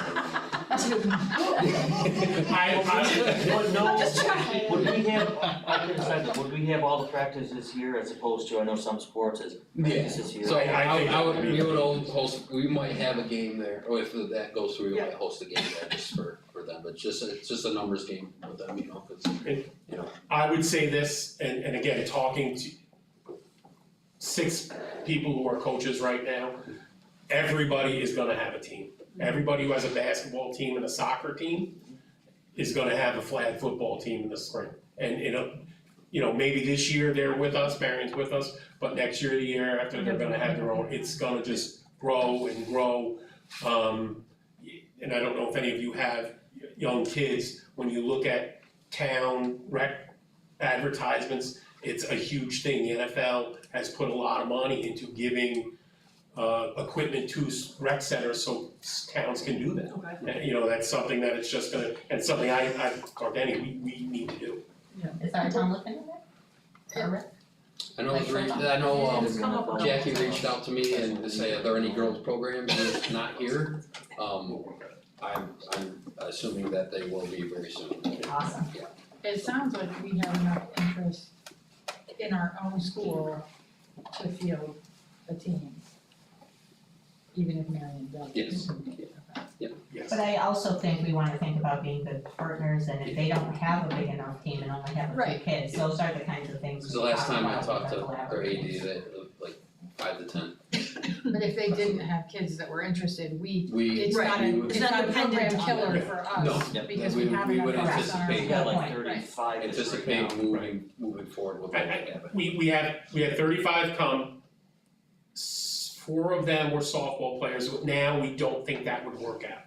just trying. Would we have, I can decide, would we have all the practices here as opposed to, I know some sports is practices here. So I think I would, that would be- we would host, we might have a game there, or if that goes through, we might host a game there just for them, but it's just a numbers game with them, you know, cause, you know. I would say this, and again, talking to 6 people who are coaches right now, everybody is gonna have a team. Everybody who has a basketball team and a soccer team is gonna have a flag football team in the spring. And you know, maybe this year they're with us, Marion's with us, but next year, the year after, they're gonna have their own, it's gonna just grow and grow. And I don't know if any of you have young kids, when you look at town rec advertisements, it's a huge thing. The NFL has put a lot of money into giving equipment to rec centers so towns can do that. Okay. And you know, that's something that it's just gonna, and it's something I've talked to Denny, we need to do. Is our town looking at that? Or Rick? I know, Jackie reached out to me and to say, are there any girls programs that's not here? I'm assuming that they will be very soon. Awesome. it sounds like we have enough interest in our own school to field a team. Even if Marion doesn't. Yes. Yes. But I also think we wanna think about being good partners, and if they don't have a big enough team and only have a few Right. kids, those are the kinds of things Cause we the last talk time I about talked with to our their collaborators. AD, they like 5 to 10. But if they didn't have kids that were interested, We, it's not Right. a, it's not a program dependent on killer them. for No. us, Yep. because We we have would enough anticipate- reps on our. We got like Right. 35 anticipate right now. moving forward with what we have. We had 35 come, 4 of them were softball players, now we don't think that would work out.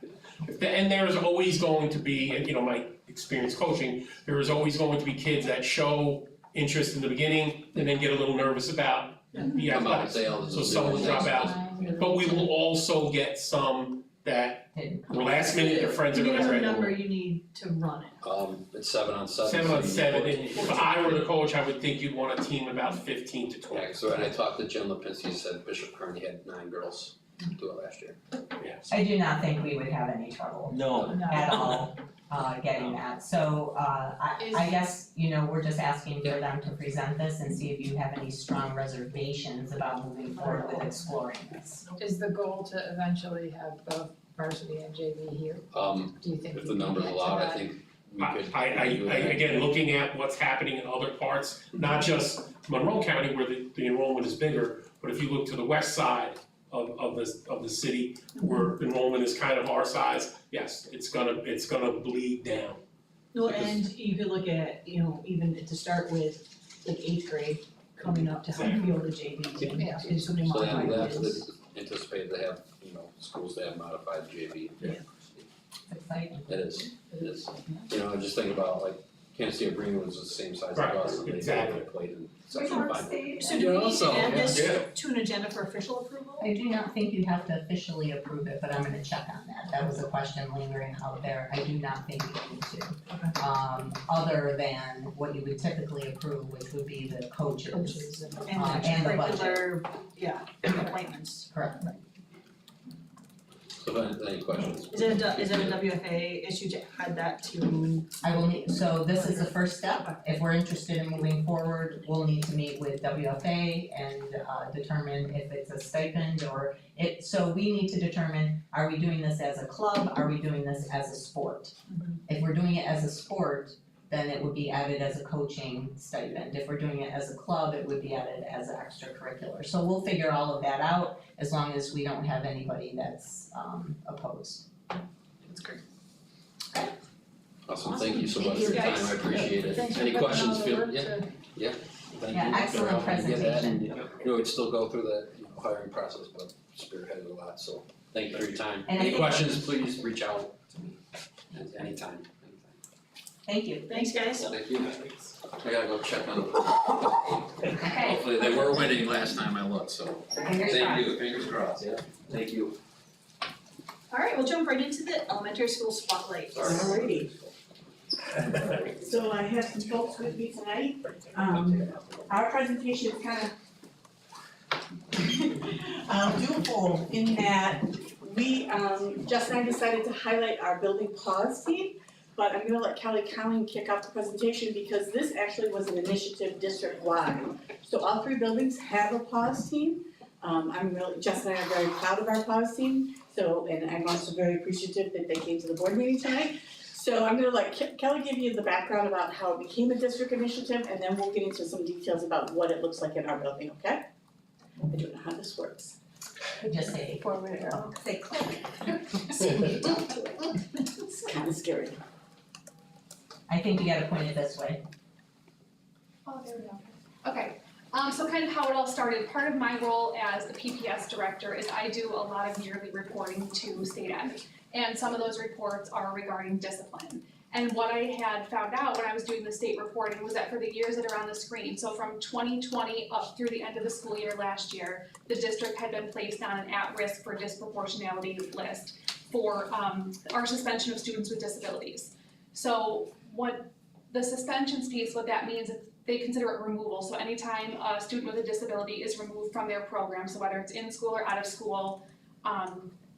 And there's always going to be, and you know, my experience coaching, there is always going to be kids that show interest in the beginning and then get a little nervous about the Come out and athletics. say, oh, this is. So some will drop out. But we will also get some that last minute, their friends are gonna Minimum trade. number you need to run it. It's 7 on 7. 7 on so you 7, need and 14. if I were the coach, I would think you'd want a team of about 15 to 20. Yeah, so when I talked to Jim Lipinski, he said Bishop Kearney had 9 girls do it last year. I do not think we would have any trouble No, at all, getting that, so, I guess, you know, we're just asking for them to present this and see if you have any strong reservations about moving forward with exploring this. Is the goal to eventually have both varsity and JV here? Do you think? If we the can numbers get to allow, I that? think we could. I again, looking at what's happening in other parts, not just Monroe County where the enrollment is bigger, but if you look to the west side of the city where enrollment is kind of our size, yes, it's gonna bleed down. Well, Because- and you could look at, you know, even to start with, like 8th grade, coming up to help field the JV team, Yeah. is something So modified that's is. anticipated to have, you know, schools that have modified JV. Yeah. It's exciting. It is. You know, I just think about like Kansas City Green was the same size as Right, us, and they exactly. played in section five. So do we Yeah, need to so, add this yeah. to an agenda for official approval? I do not think you have to officially approve it, but I'm gonna check on that. That was a question lingering out there. I do not think you need to. Other than what you would typically approve, which would be the coaches. Coaches and and the budget. regular, appointments. Correct. So any questions? Is it a WFA issue to add that to? I will need, so this is the first step. If we're interested in moving forward, we'll need to meet with WFA and determine if it's a stipend or so we need to determine, are we doing this as a club, are we doing this as a sport? If we're doing it as a sport, then it would be added as a coaching stipend. If we're doing it as a club, it would be added as an extracurricular. So we'll figure all of that out as long as we don't have anybody that's opposed. That's great. Awesome, thank you so much Thank for you, your time, guys. I appreciate it. Thanks for Any putting questions, all the feel, work yeah, to- thank you. Yeah, excellent for helping me get that, and, presentation. we'd still go through the, hiring process, but spearheaded a lot, so thank you for your time. And I Any think- questions, please reach out to me anytime. Thank you. Thanks, guys. Thank you. I gotta go check on, Okay. hopefully they were winning last time I looked, so Fingers thank crossed. you, fingers crossed, yeah, thank you. All right, we'll jump right into the elementary school spotlight. Alrighty. So I have some folks with me tonight. Our presentation is kind of dual in that we, Jess and I decided to highlight our building pause team, but I'm gonna let Kelly Cowling kick off the presentation because this actually was an initiative district-wide. So all three buildings have a pause team. Jess and I are very proud of our pause team, and I'm also very appreciative that they came to the board meeting tonight. So I'm gonna let Kelly give you the background about how it became a district initiative, and then we'll get into some details about what it looks like in our building, okay? I don't know how this works. Just say, say click. It's kind of scary. I think you gotta point it this way. Oh, there we go. Okay, so kind of how it all started, part of my role as the PPS director is I do a lot of yearly reporting to State Ed. And some of those reports are regarding discipline. And what I had found out when I was doing the state reporting was that for the years that are on the screen, so from 2020 up through the end of the school year last year, the district had been placed on an at-risk for disproportionality list for our suspension of students with disabilities. So what the suspensions piece, what that means is they consider it removal. So anytime a student with a disability is removed from their program, so whether it's in school or out of school,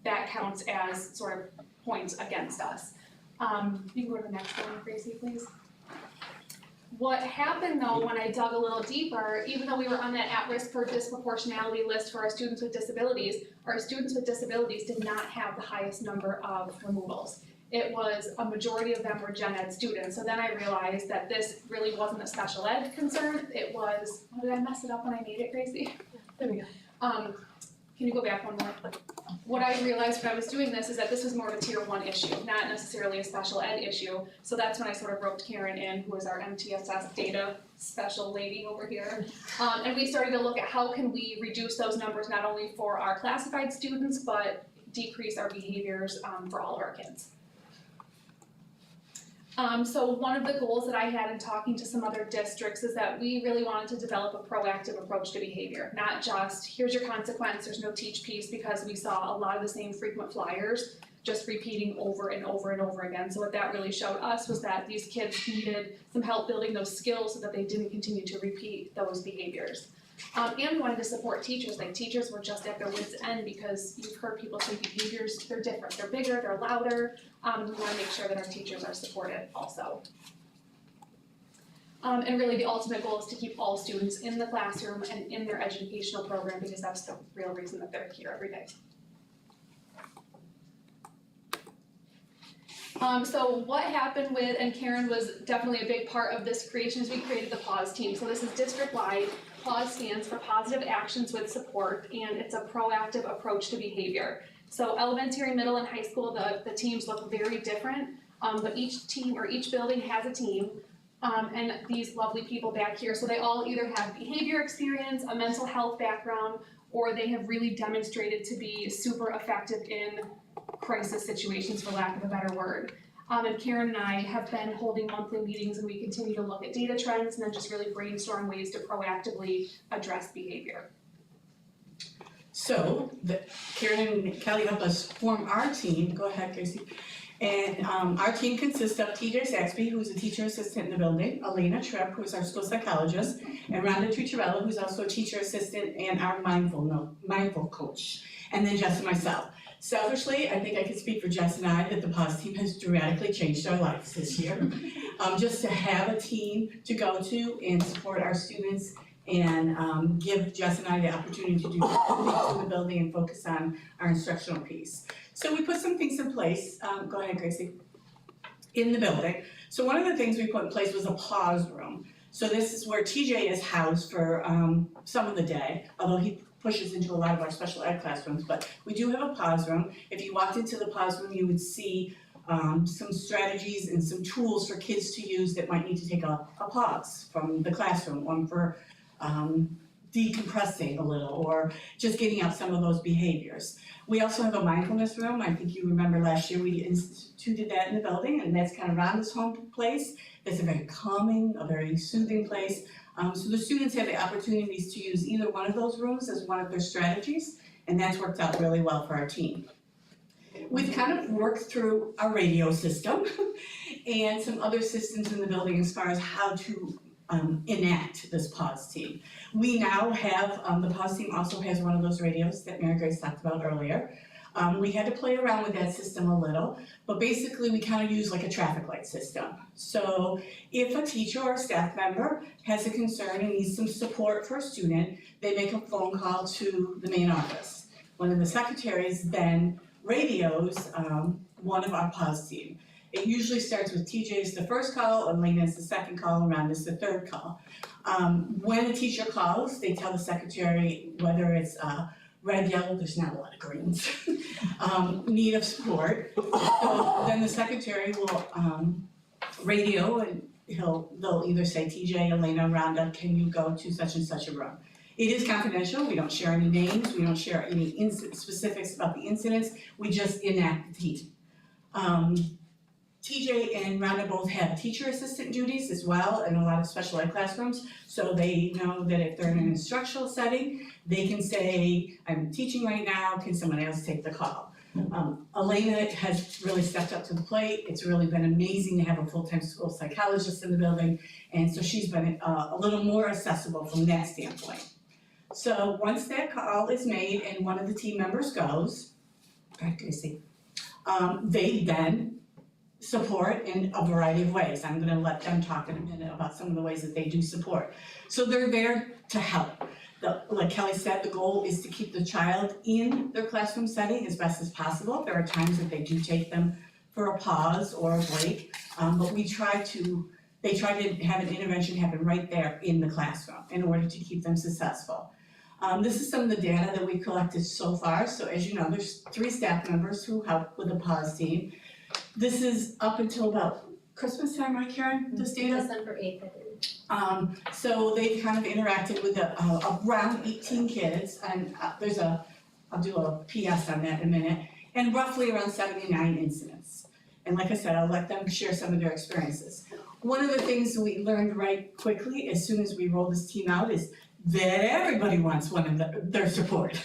that counts as sort of points against us. You can go to the next one, Gracie, please. What happened though, when I dug a little deeper, even though we were on that at-risk for disproportionality list for our students with disabilities did not have the highest number of removals. It was, a majority of them were gen ed students, so then I realized that this really wasn't a special ed concern, it was, oh, did I mess it up when I made it, Gracie? There we go. Can you go back one more? What I realized when I was doing this is that this was more of a tier 1 issue, not necessarily a special ed issue. So that's when I sort of roped Karen in, who is our MTSS data special lady over here. And we started to look at how can we reduce those numbers not only for our classified students, but decrease our behaviors for all of our kids. So one of the goals that I had in talking to some other districts is that we really wanted to develop a proactive approach to behavior, not just here's your consequence, there's no teach piece, because we saw a lot of the same frequent flyers just repeating over and over and over again. So what that really showed us was that these kids needed some help building those skills so that they didn't continue to repeat those behaviors. And we wanted to support teachers, like teachers were just at their wits' end because you've heard people say behaviors, they're different, they're bigger, they're louder. We wanna make sure that our teachers are supported also. And really the ultimate goal is to keep all students in the classroom and in their educational program because that's the real reason that they're here every day. So what happened with, and Karen was definitely a big part of this creation, is we created the PAUSE team. So this is district-wide. PAUSE stands for Positive Actions with Support, and it's a proactive approach to behavior. So elementary, middle, and high school, the teams look very different, but each team or each building has a team, and these lovely people back here. So they all either have behavior experience, a mental health background, or they have really demonstrated to be super effective in crisis situations, for lack of a better word. And Karen and I have been holding monthly meetings and we continue to look at data trends and then just really brainstorm ways to proactively address behavior. So, Karen and Kelly helped us form our team, go ahead, Gracie. And our team consists of TJ Saxby, who's a teacher assistant in the building, Elena Tripp, who's our school psychologist, and Rhonda Tucciarella, who's also a teacher assistant and our mindful coach, and then Jess and myself. Selfishly, I think I can speak for Jess and I that the PAWS team has dramatically changed our lives this year. Just to have a team to go to and support our students and give Jess and I the opportunity to do things in the building and focus on our instructional piece. So we put some things in place, go ahead Gracie, in the building. So one of the things we put in place was a PAWS room. So this is where TJ is housed for some of the day, although he pushes into a lot of our special ed classrooms, but we do have a PAWS room. If you walked into the PAWS room, you would see some strategies and some tools for kids to use that might need to take a pause from the classroom, one for decompressing a little or just getting out some of those behaviors. We also have a mindfulness room. I think you remember last year we instituted that in the building, and that's kind of Rhonda's home place. It's a very calming, a very soothing place. So the students have the opportunities to use either one of those rooms as one of their strategies, and that's worked out really well for our team. We've kind of worked through our radio system and some other systems in the building as far as how to enact this PAWS team. We now have, the PAWS team also has one of those radios that Mary Grace talked about earlier. We had to play around with that system a little, but basically we kind of use like a traffic light system. So if a teacher or a staff member has a concern and needs some support for a student, they make a phone call to the main office. One of the secretaries then radios one of our PAWS team. It usually starts with TJ's the first call, Elena's the second call, and Rhonda's the third call. When a teacher calls, they tell the secretary whether it's red, yellow, there's not a lot of greens, need of support. So then the secretary will radio and they'll either say, TJ, Elena, Rhonda, can you go to such and such a room? It is confidential, we don't share any names, we don't share any specifics about the incidents, we just enact the team. TJ and Rhonda both have teacher assistant duties as well in a lot of special ed classrooms, so they know that if they're in an instructional setting, they can say, I'm teaching right now, can someone else take the call? Elena has really stepped up to the plate. It's really been amazing to have a full-time school psychologist in the building, and so she's been a little more accessible from that standpoint. So once that call is made and one of the team members goes, they then support in a variety of ways. I'm gonna let them talk in a minute about some of the ways that they do support. So they're there to help. Like Kelly said, the goal is to keep the child in their classroom setting as best as possible. There are times that they do take them for a pause or a break, but they try to have an intervention happen right there in the classroom in order to keep them successful. This is some of the data that we collected so far. So as you know, there's 3 staff members who help with the PAWS team. This is up until about Christmas time, right, Karen, this data? December 8th, I believe. So they've kind of interacted with around 18 kids, and I'll do a PS on that in a minute, and roughly around 79 incidents. And like I said, I'll let them share some of their experiences. One of the things we learned right quickly as soon as we rolled this team out is that everybody wants one of their support.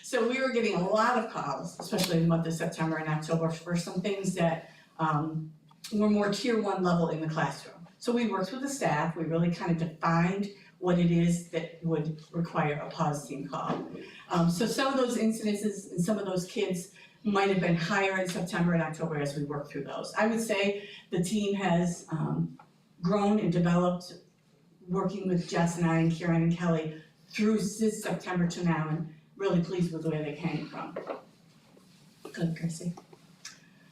So we were getting a lot of calls, especially in the month of September and October, for some things that were more tier 1 level in the classroom. So we worked with the staff, we really kind of defined what it is that would require a PAWS team call. So some of those incidences and some of those kids might have been higher in September and October as we worked through those. I would say the team has grown and developed working with Jess and I and Kieran and Kelly through this September to now, and really pleased with the way they came from. Good, Chrissy.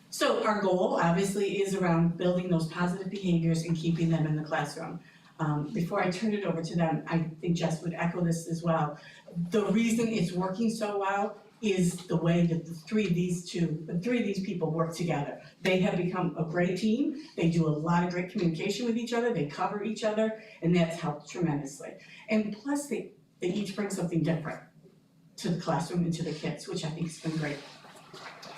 So our goal obviously is around building those positive behaviors and keeping them in the classroom. Before I turn it over to them, I think Jess would echo this as well. The reason it's working so well is the way that the three of these people work together. They have become a great team, they do a lot of great communication with each other, they cover each other, and that's helped tremendously. And plus they each bring something different to the classroom and to the kids, which I think has been great.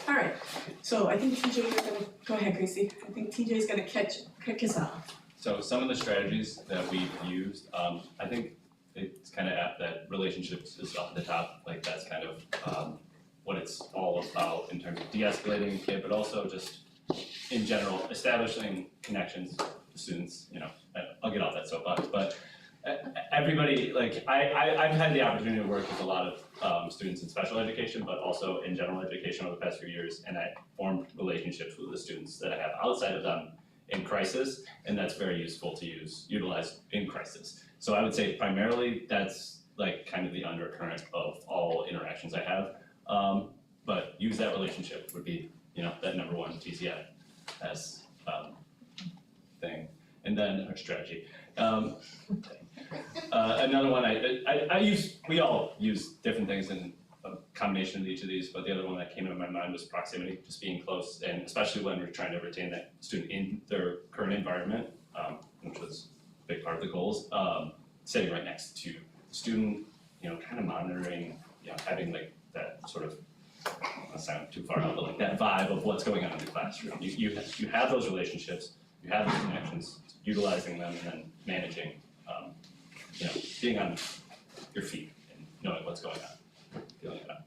All right, So I think TJ's gonna, go ahead Gracie, I think TJ's gonna kick us off. So some of the strategies that we've used, I think it's kind of apt that relationships is up at the top, like that's kind of what it's all about in terms of de-escalating the kid, but also just in general, establishing connections with students, you know, I'll get off that soapbox, but everybody, like, I've had the opportunity to work with a lot of students in special education, but also in general education over the past few years, and I formed relationships with the students that I have outside of them in crisis, and that's very useful to utilize in crisis. So I would say primarily that's like kind of the undercurrent of all interactions I have. But use that relationship would be, you know, that number one TCF as thing. And then our strategy. Another one we all use different things in a combination of each of these, but the other one that came into my mind was proximity, just being close, and especially when we're trying to retain that student in their current environment, which was a big part of the goals, sitting right next to the student, you know, kind of monitoring, you know, having like that sort of, I don't wanna sound too far out, but like that vibe of what's going on in the classroom. You have those relationships, you have those connections, utilizing them and then managing, you know, being on your feet and knowing what's going on, feeling it out.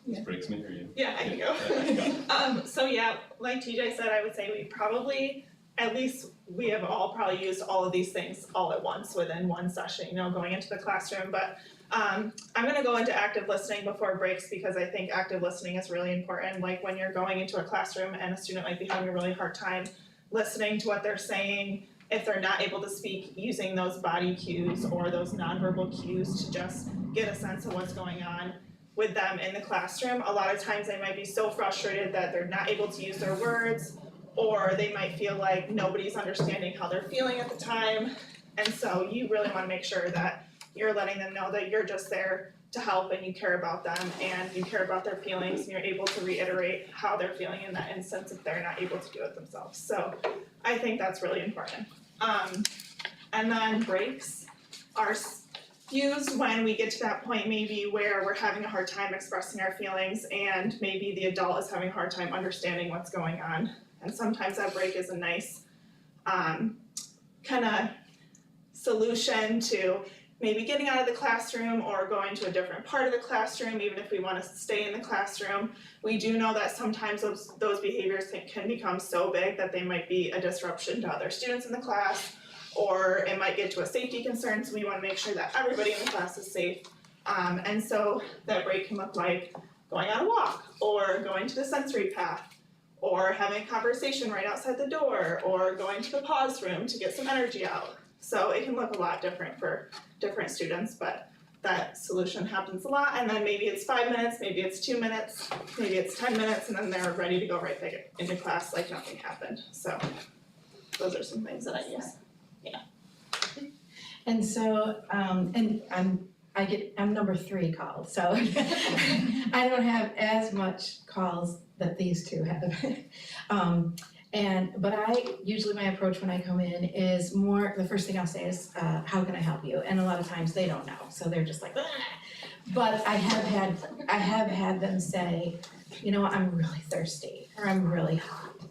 This breaks me, or you? Yeah, I can Yeah, go. So yeah, like TJ said, I would say we probably, at least we have all probably used all of these things all at once within one session, you know, going into the classroom. But I'm gonna go into active listening before breaks because I think active listening is really important. Like when you're going into a classroom and a student might be having a really hard time listening to what they're saying, if they're not able to speak, using those body cues or those nonverbal cues to just get a sense of what's going on with them in the classroom. A lot of times they might be so frustrated that they're not able to use their words, or they might feel like nobody's understanding how they're feeling at the time. And so you really wanna make sure that you're letting them know that you're just there to help and you care about them and you care about their feelings and you're able to reiterate how they're feeling in that instance if they're not able to do it themselves. So I think that's really important. And then breaks are used when we get to that point maybe where we're having a hard time expressing our feelings and maybe the adult is having a hard time understanding what's going on. And sometimes that break is a nice kind of solution to maybe getting out of the classroom or going to a different part of the classroom, even if we want to stay in the classroom. We do know that sometimes those behaviors can become so big that they might be a disruption to other students in the class, or it might get to a safety concern, so we want to make sure that everybody in the class is safe. And so that break can look like going on a walk, or going to the sensory path, or having a conversation right outside the door, or going to the pause room to get some energy out. So it can look a lot different for different students, but that solution happens a lot. And then maybe it's 5 minutes, maybe it's 2 minutes, maybe it's 10 minutes, and then they're ready to go right back into class like nothing happened. So those are some things that I use. And so, and I'm number 3 called, so I don't have as much calls that these two have. But usually my approach when I come in is more, the first thing I'll say is, how can I help you? And a lot of times they don't know, so they're just like, ah. But I have had them say, you know, I'm really thirsty, or I'm really hot.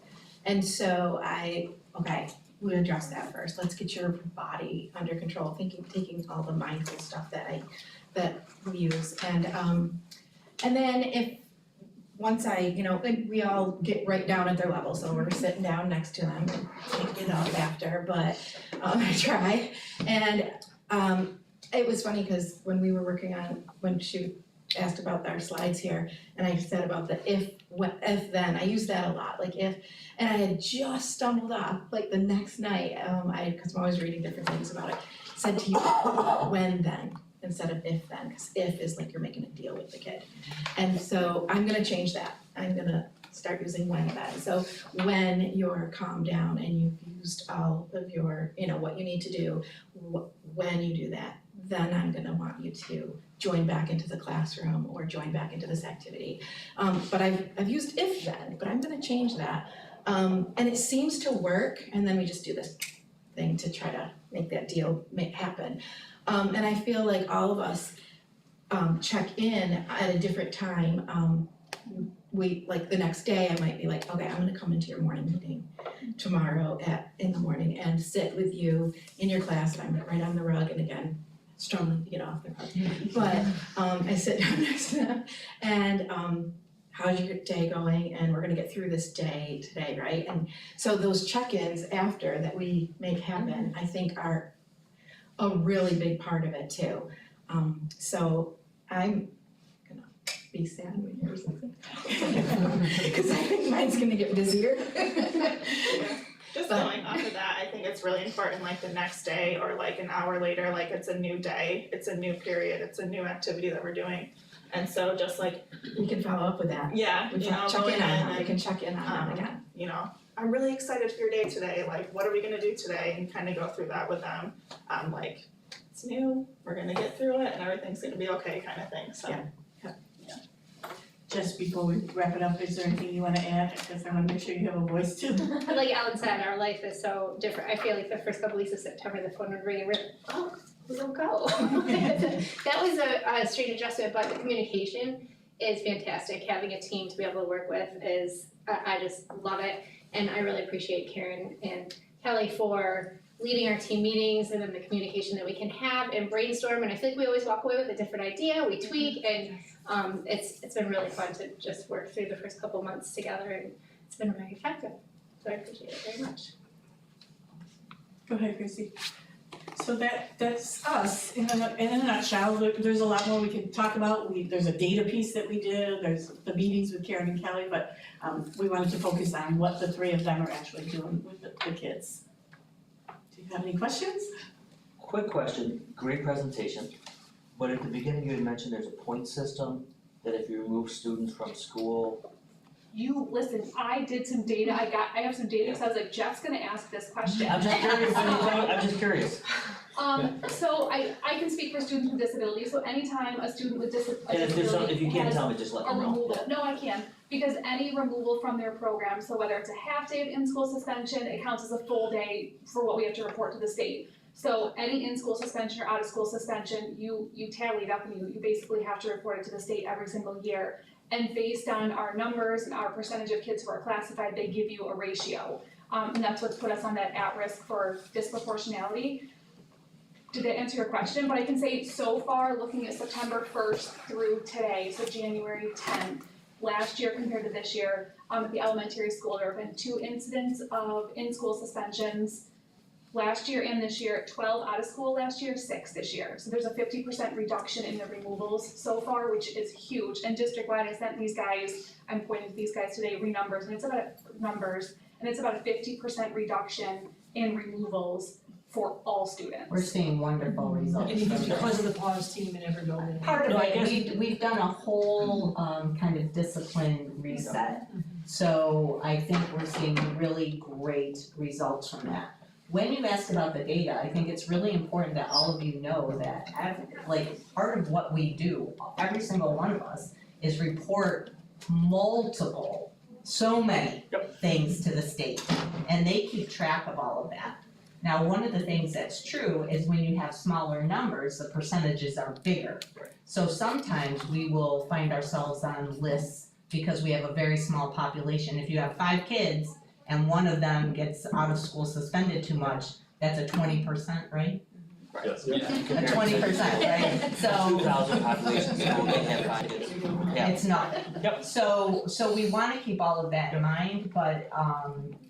And so we address that first. Let's get your body under control, taking all the mindful stuff that we use. And then once we all get right down at their level, so we're sitting down next to them and can't get up after, but I try. And it was funny because when she asked about our slides here, and I said about the if then, I use that a lot, like if, and I had just stumbled up, like the next night, because I'm always reading different things about it, said to you, when then, instead of if then, because if is like you're making a deal with the kid. And so I'm gonna change that. I'm gonna start using when then. So when you're calmed down and you've used all of your, what you need to do, when you do that, then I'm gonna want you to join back into the classroom or join back into this activity. But I've used if then, but I'm gonna change that. And it seems to work, and then we just do this thing to try to make that deal happen. And I feel like all of us check in at a different time we, like the next day, I might be like, okay, I'm gonna come into your morning meeting tomorrow in the morning and sit with you in your class, and I'm right on the rug, and again, struggling to get off the rug. But I sit down next to them and how's your day going, and we're gonna get through this day today, right? And so those check-ins after that we make happen, I think are a really big part of it too. So I'm gonna be sad when you hear something. Cause I think mine's gonna get busier. Just going off of that, I think it's really important, like the next day or like an hour later, like it's a new day, it's a new period, it's a new activity that we're doing. And so just like, We can follow up with that. yeah, We you can know, check going in in on them, we and, can check in on them again. you know, I'm really excited for your day today, like what are we gonna do today, and kind of go through that with them. Like, it's new, we're gonna get through it and everything's gonna be okay kind of thing, so. Yeah. Just before we wrap it up, is there anything you wanna add? Because I wanna make sure you have a voice too. Like Alan said, our life is so different. I feel like the first couple weeks of September, the phone would ring and we're like, oh, we'll go. That was a strange adjustment, but the communication is fantastic. Having a team to be able to work with is, I just love it. And I really appreciate Karen and Kelly for leading our team meetings and then the communication that we can have and brainstorm. And I feel like we always walk away with a different idea, we tweak, and it's been really fun to just work through the first couple months together, and it's been very effective. So I appreciate it very much. Go ahead, Chrissy. So that's us in a nutshell. There's a lot more we can talk about. There's a data piece that we did, there's the meetings with Karen and Kelly, but we wanted to focus on what the three of them are actually doing with the kids. Do you have any questions? Quick question, great presentation, but at the beginning you had mentioned there's a point system, that if you remove students from school, Listen, I did some data, I have some data, because I was like, Jeff's gonna ask this question. I'm just curious, I'm just curious. So I can speak for students with disabilities, so anytime a student with And if there's some, if you can't has tell me, just let me a know. removal, no, I can, because any removal from their program, so whether it's a half day of in-school suspension, it counts as a full day for what we have to report to the state. So any in-school suspension or out-of-school suspension, you tally it up and you basically have to report it to the state every single year. And based on our numbers and our percentage of kids who are classified, they give you a ratio. And that's what's put us on that at-risk for disproportionality. Did that answer your question? But I can say so far, looking at September 1st through today, so January 10th, last year compared to this year, at the elementary school, there have been 2 incidents of in-school suspensions last year and this year, 12 out of school last year, 6 this year. So there's a 50% reduction in the removals so far, which is huge. And district-wide, I sent these guys, I'm pointing to these guys today, numbers, and it's about a 50% reduction in removals for all students. We're seeing wonderful results. And even because of the pause team in every building. Part of it, we've done a whole kind of discipline reset. So I think we're seeing really great results from that. When you asked about the data, I think it's really important that all of you know that part of what we do, every single one of us, is report so many things to the state. And they keep track of all of that. Now, one of the things that's true is when you have smaller numbers, the percentages are bigger. So sometimes we will find ourselves on lists because we have a very small population. If you have 5 kids and one of them gets out of school suspended too much, that's a 20%, right? Yes. A 20%, right? So 2,000 population school, they have 5 kids. Yeah. it's not. Yep. So we wanna keep all of that in mind, but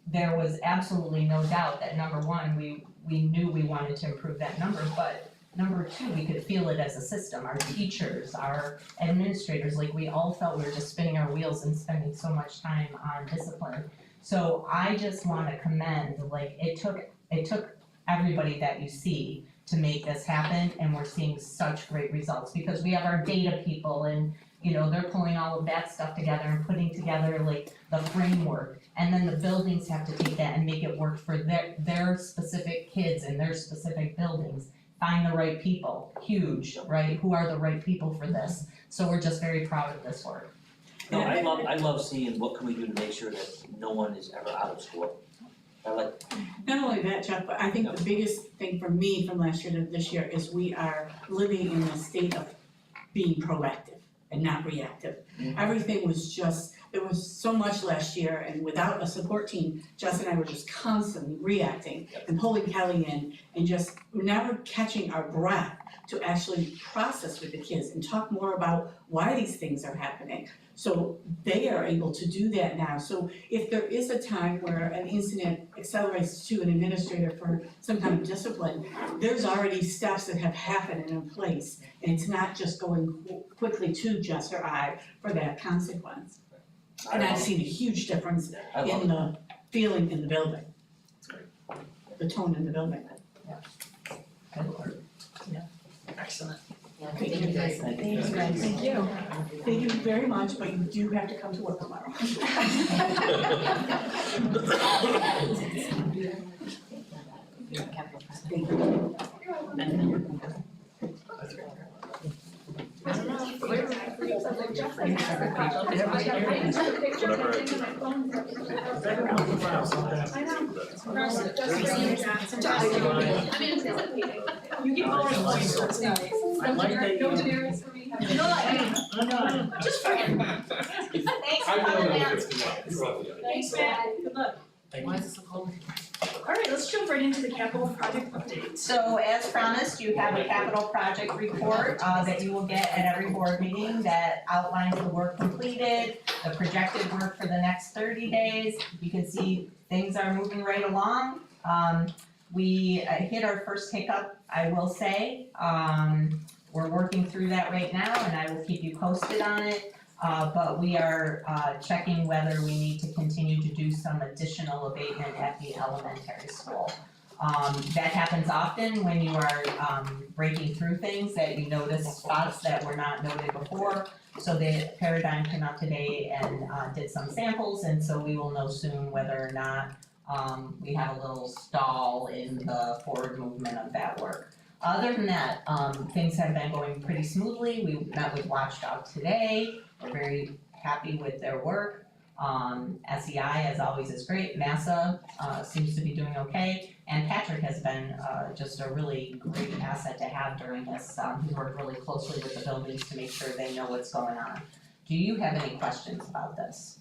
there was absolutely no doubt that number one, we knew we wanted to improve that number, but number two, we could feel it as a system. Our teachers, our administrators, we all felt we were just spinning our wheels and spending so much time on discipline. So I just wanna commend, it took everybody that you see to make this happen, and we're seeing such great results because we have our data people and they're pulling all of that stuff together and putting together the framework. And then the buildings have to take that and make it work for their specific kids and their specific buildings. Find the right people, huge, right? Who are the right people for this? So we're just very proud of this work. No, I love seeing what can we do to make sure that no one is ever out of school. Not only that, Jeff, but I think the biggest thing for me from last year to this year is we are living in a state of being proactive and not reactive. Everything was just, There was so much last year, and without a support team, Jess and I were just constantly reacting and pulling Kelly in and just never catching our breath to actually process with the kids and talk more about why these things are happening. So they are able to do that now. So if there is a time where an incident accelerates to an administrator for some kind of discipline, there's already steps that have happened and in place. And it's not just going quickly to Jess or I for that consequence. And I've seen a huge difference I love in the feeling in the building. The tone in the building. Excellent. Thank you guys. Thank you. Thank you. Thank you very much, but you do have to come to work tomorrow. Thank you. You get bonus points, so it's nice. I like that No you- demerits for me. No, Just for him. Thanks for I know coming that out. it's good. Thanks, Matt. Good luck. Why is this so cold? All right, let's jump right into the capital project update. So as promised, you have a capital project report that you will get at every board meeting that outlines the work completed, the projected work for the next 30 days. You can see things are moving right along. We hit our first hiccup, I will say. We're working through that right now and I will keep you posted on it. But we are checking whether we need to continue to do some additional abatement at the elementary school. That happens often when you are breaking through things, that you notice spots that were not noted before. So the Paradigm came out today and did some samples, and so we will know soon whether or not we have a little stall in the forward movement of that work. Other than that, things have been going pretty smoothly. We met with Watchdog today. We're very happy with their work. SEI, as always, is great. MASA seems to be doing okay. And Patrick has been just a really great asset to have during this. He worked really closely with the buildings to make sure they know what's going on. Do you have any questions about this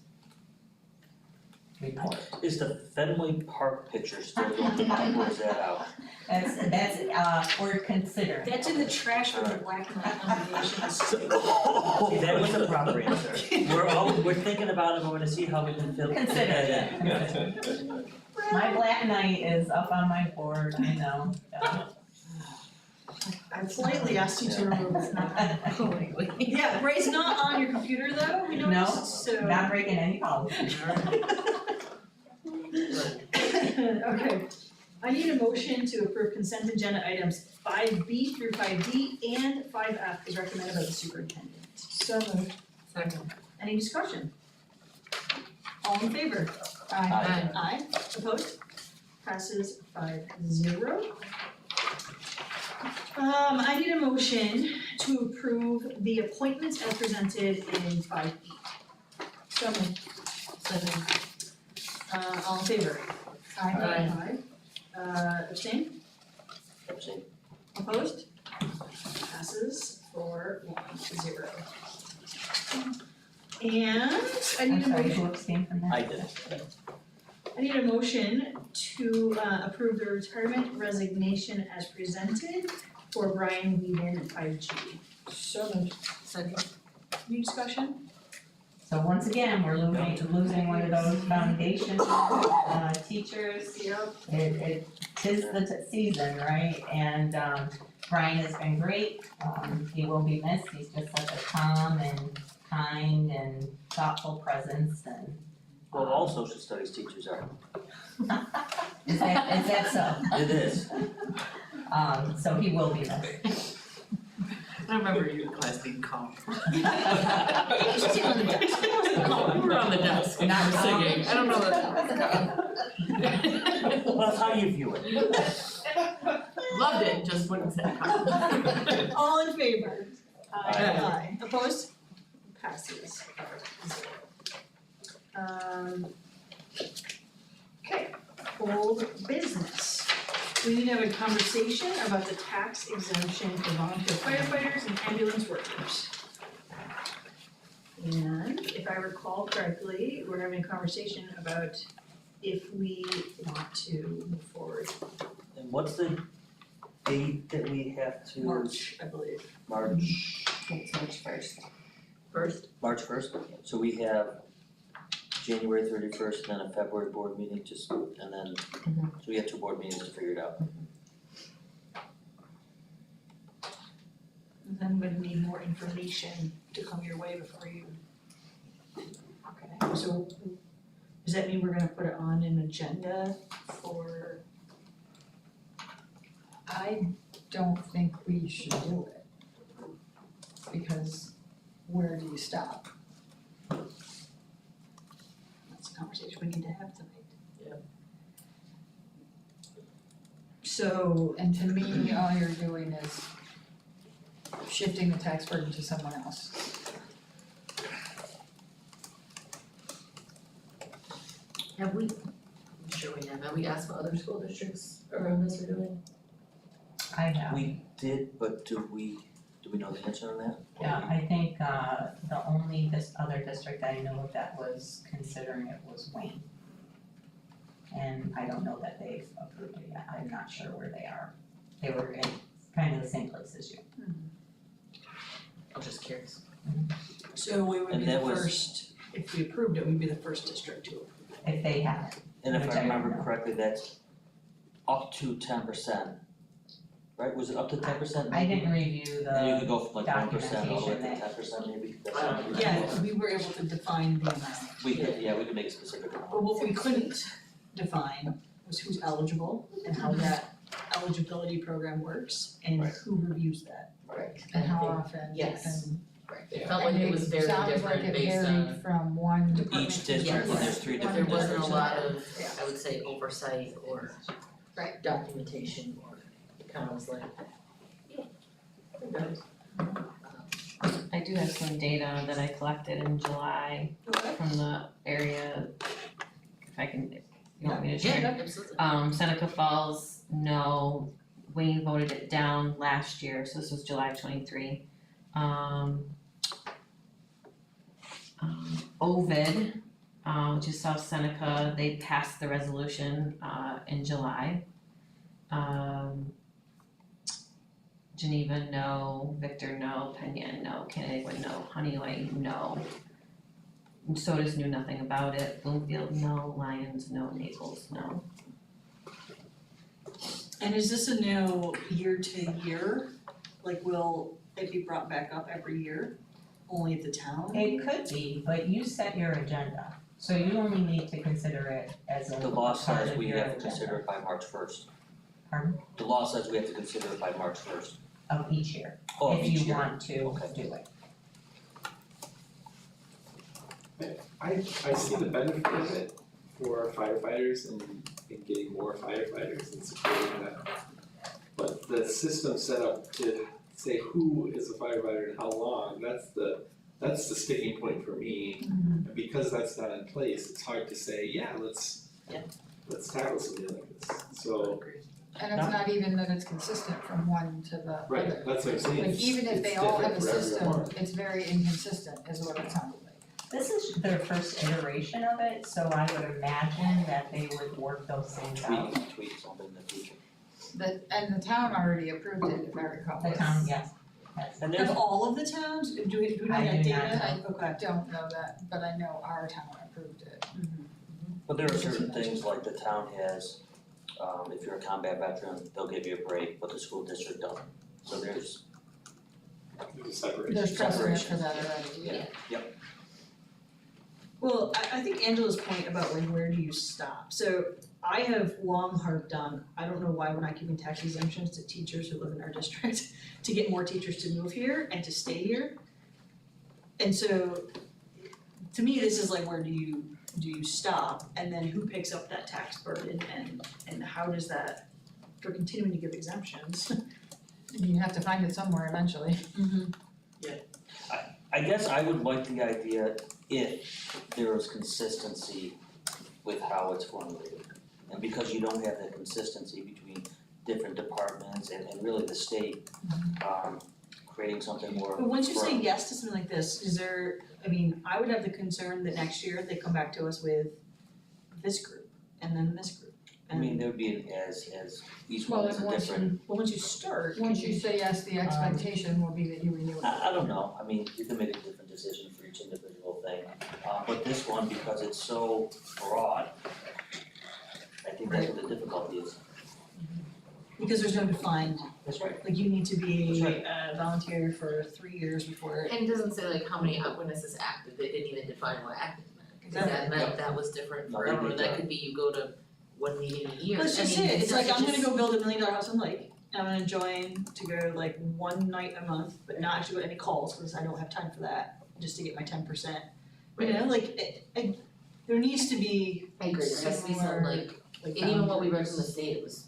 report? Is the Fenway Park picture still going on, or is that out? That's we're considering. That's in the trash with the black and white nominations. That was the proper answer. We're thinking about it, we're gonna see how we can fill. Consider it. My Black Knight is up on my board, I know. I politely asked you to remove it, not politely. Yeah, Ray's not on your computer though, we noticed, so. Not breaking any policy. Okay, I need a motion to approve consent agenda items 5B through 5D and 5F as recommended by the superintendent. So moved. Second. Any discussion? All in favor? Aye. Aye, opposed? Passes 5-0. I need a motion to approve the appointments as presented in 5E. So moved. Second. All in favor? Aye. Abstain? Abstain. Opposed? Passes 4-1-0. And I need a I'm sorry, motion. who abstained from that? I did. I need a motion to approve the retirement resignation as presented for Brian Weeden at 5G. So moved. Second. Any discussion? So once again, we're losing one of those foundation teachers. Yep. It tis the season, right? And Brian has been great. He will be missed. He's just such a calm and kind and thoughtful presence and. Well, all social studies teachers are. Is that so? It is. So he will be missed. I remember you in class being calm. He was sitting on the desk. You were on the desk, Not calm. singing. I don't know that. Well, that's how you view it. Loved it, just wouldn't say calm. All in favor? Aye. Opposed? Passes 5-0. Okay, old business. We need to have a conversation about the tax exemption for volunteer firefighters and ambulance workers. And if I recall correctly, we're having a conversation about if we want to move forward. And what's the date that we have to? March, I believe. March, It's March 1st. March first, so we have January 31st, and then a February board meeting, and then, so we have 2 board meetings to figure it out. Then we'd need more information to come your way before you. Okay, so does that mean we're gonna put it on an agenda for? I don't think we should do it. Because where do you stop? That's a conversation we need to have tonight. So, And to me, all you're doing is shifting the tax burden to someone else. Have we, I'm sure we have we asked what other school districts around us are doing? I have. We did, but do we know the answer on that? Yeah, I think the only this other district I know of that was considering it was Wayne. And I don't know that they've approved it yet, I'm not sure where they are. They were in kind of the same place as you. I'm just curious. so we would And be the that was- first, if we approved it, we'd be the first district to approve it. If they have it. And if Which I I don't remember know. correctly, that's up to 10%, right? Was it up to 10%? I didn't review And you the could go from like 1% all the way to documentation 10% maybe? That sounds like- Yeah, we were able to define the amount. We could, we could make a specific amount. But what we couldn't define was who's eligible and how that eligibility program works and Right. who reviews that. Right. And how often, Yes. and It felt like it was very different based sounds like it varied from one department Each to district, the and other. there's 3 There different wasn't a districts. lot of, I would say, oversight or Right. documentation or it kind of was like, yeah, we're good. I do have some data that I collected in July from the area, if I can, if you want me to share. Absolutely. Seneca Falls, no, Wayne voted it down last year, so this was July 23. Ovid, which is South Seneca, they passed the resolution in July. Geneva, no, Victor, no, Pena, no, Canandaigua, no, Honeyway, no. And so does knew nothing about it, Bloomfield, no, Lyons, no, Naples, no. And is this a new year to year? Like will it be brought back up every year, only at the town? It could be, but you set your agenda, so you only need to consider it as a The law part says of we your have to agenda. consider it by March 1st. Pardon? The law says we have to consider it by March 1st. Of each year, Oh, if each you year. want to Okay. do it. I see the benefit of it for firefighters and getting more firefighters and supporting them. But the system set up to say who is a firefighter and how long, that's the sticking point for me. And because that's not in place, it's hard to say, let's tackle something like this. So, And it's not even that it's consistent from one to the other. right, that's what I'm saying, Like even if it's they all have a different for system, everyone. it's very inconsistent is what it sounded like. This is their first iteration of it, so I would imagine that they would work those things out. Tweak something in the future. And the town already approved it, if I recall. The town, yes, yes. And there's, Of all of the towns, do we know I that do data? not Okay. I don't know that, but I know our town approved it. but there are certain things like the town has, if you're a combat veteran, they'll give you a break, but the school district doesn't. So there's There's a separation. There's precedent for Separation. that already, yeah. Well, I think Angela's point about like where do you stop? So I have long harped on, I don't know why we're not giving tax exemptions to teachers who live in our district to get more teachers to move here and to stay here. And so to me, this is like where do you stop and then who picks up that tax burden and how does that, for continuing to give exemptions? You have to find it somewhere eventually. I guess I would like the idea if there was consistency with how it's formulated. And because you don't have that consistency between different departments and really the state, creating something more. But once you say for- yes to something like this, is there, I mean, I would have the concern that next year they come back to us with this group and then this group. I mean, there would be an as each Well, one is a and once different, Well, once you start, can Once you say yes, the expectation will be that you renew it. I don't know, I mean, you can make a different decision for each individual thing. But this one, because it's so broad, I think that's what the difficulty is. because there's no defined, That's right. like you need to be That's right. a volunteer for 3 years before. And it doesn't say like how many, when this is active, they didn't even define what active meant. Cause that meant that was different No, for they everyone, did that that. could be you go to one meeting a year, Let's just I mean, say it, it's like I'm gonna just- go build $1 million house on lake, I'm gonna join to go like one night a month, but not actually go to any calls, cause I don't have time for that, just to get my 10%. You know, like, there needs to be I agree, there has to be some similar, like, like and even what we read boundaries. from the state, it was.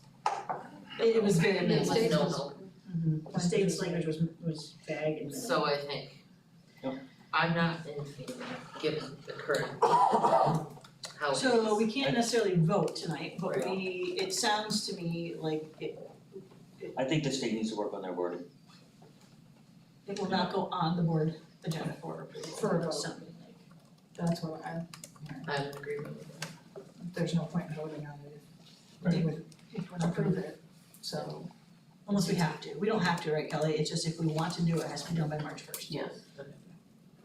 It was very It minimal. was no help. The state's language was vague and minimal. So I think, Yep. I'm not in favor, given the current how it is. So we can't necessarily vote tonight, but it sounds to me like I think the state needs to work on their wording. it will not go on the board agenda for approval. For a vote. Something like, That's what I'm I'm in agreement with that. there's no point in voting on it if we're not approve it, so, unless we have to, we don't have to, right, Kelly, it's just if we want to do it, it has to be done by March 1st. Yes.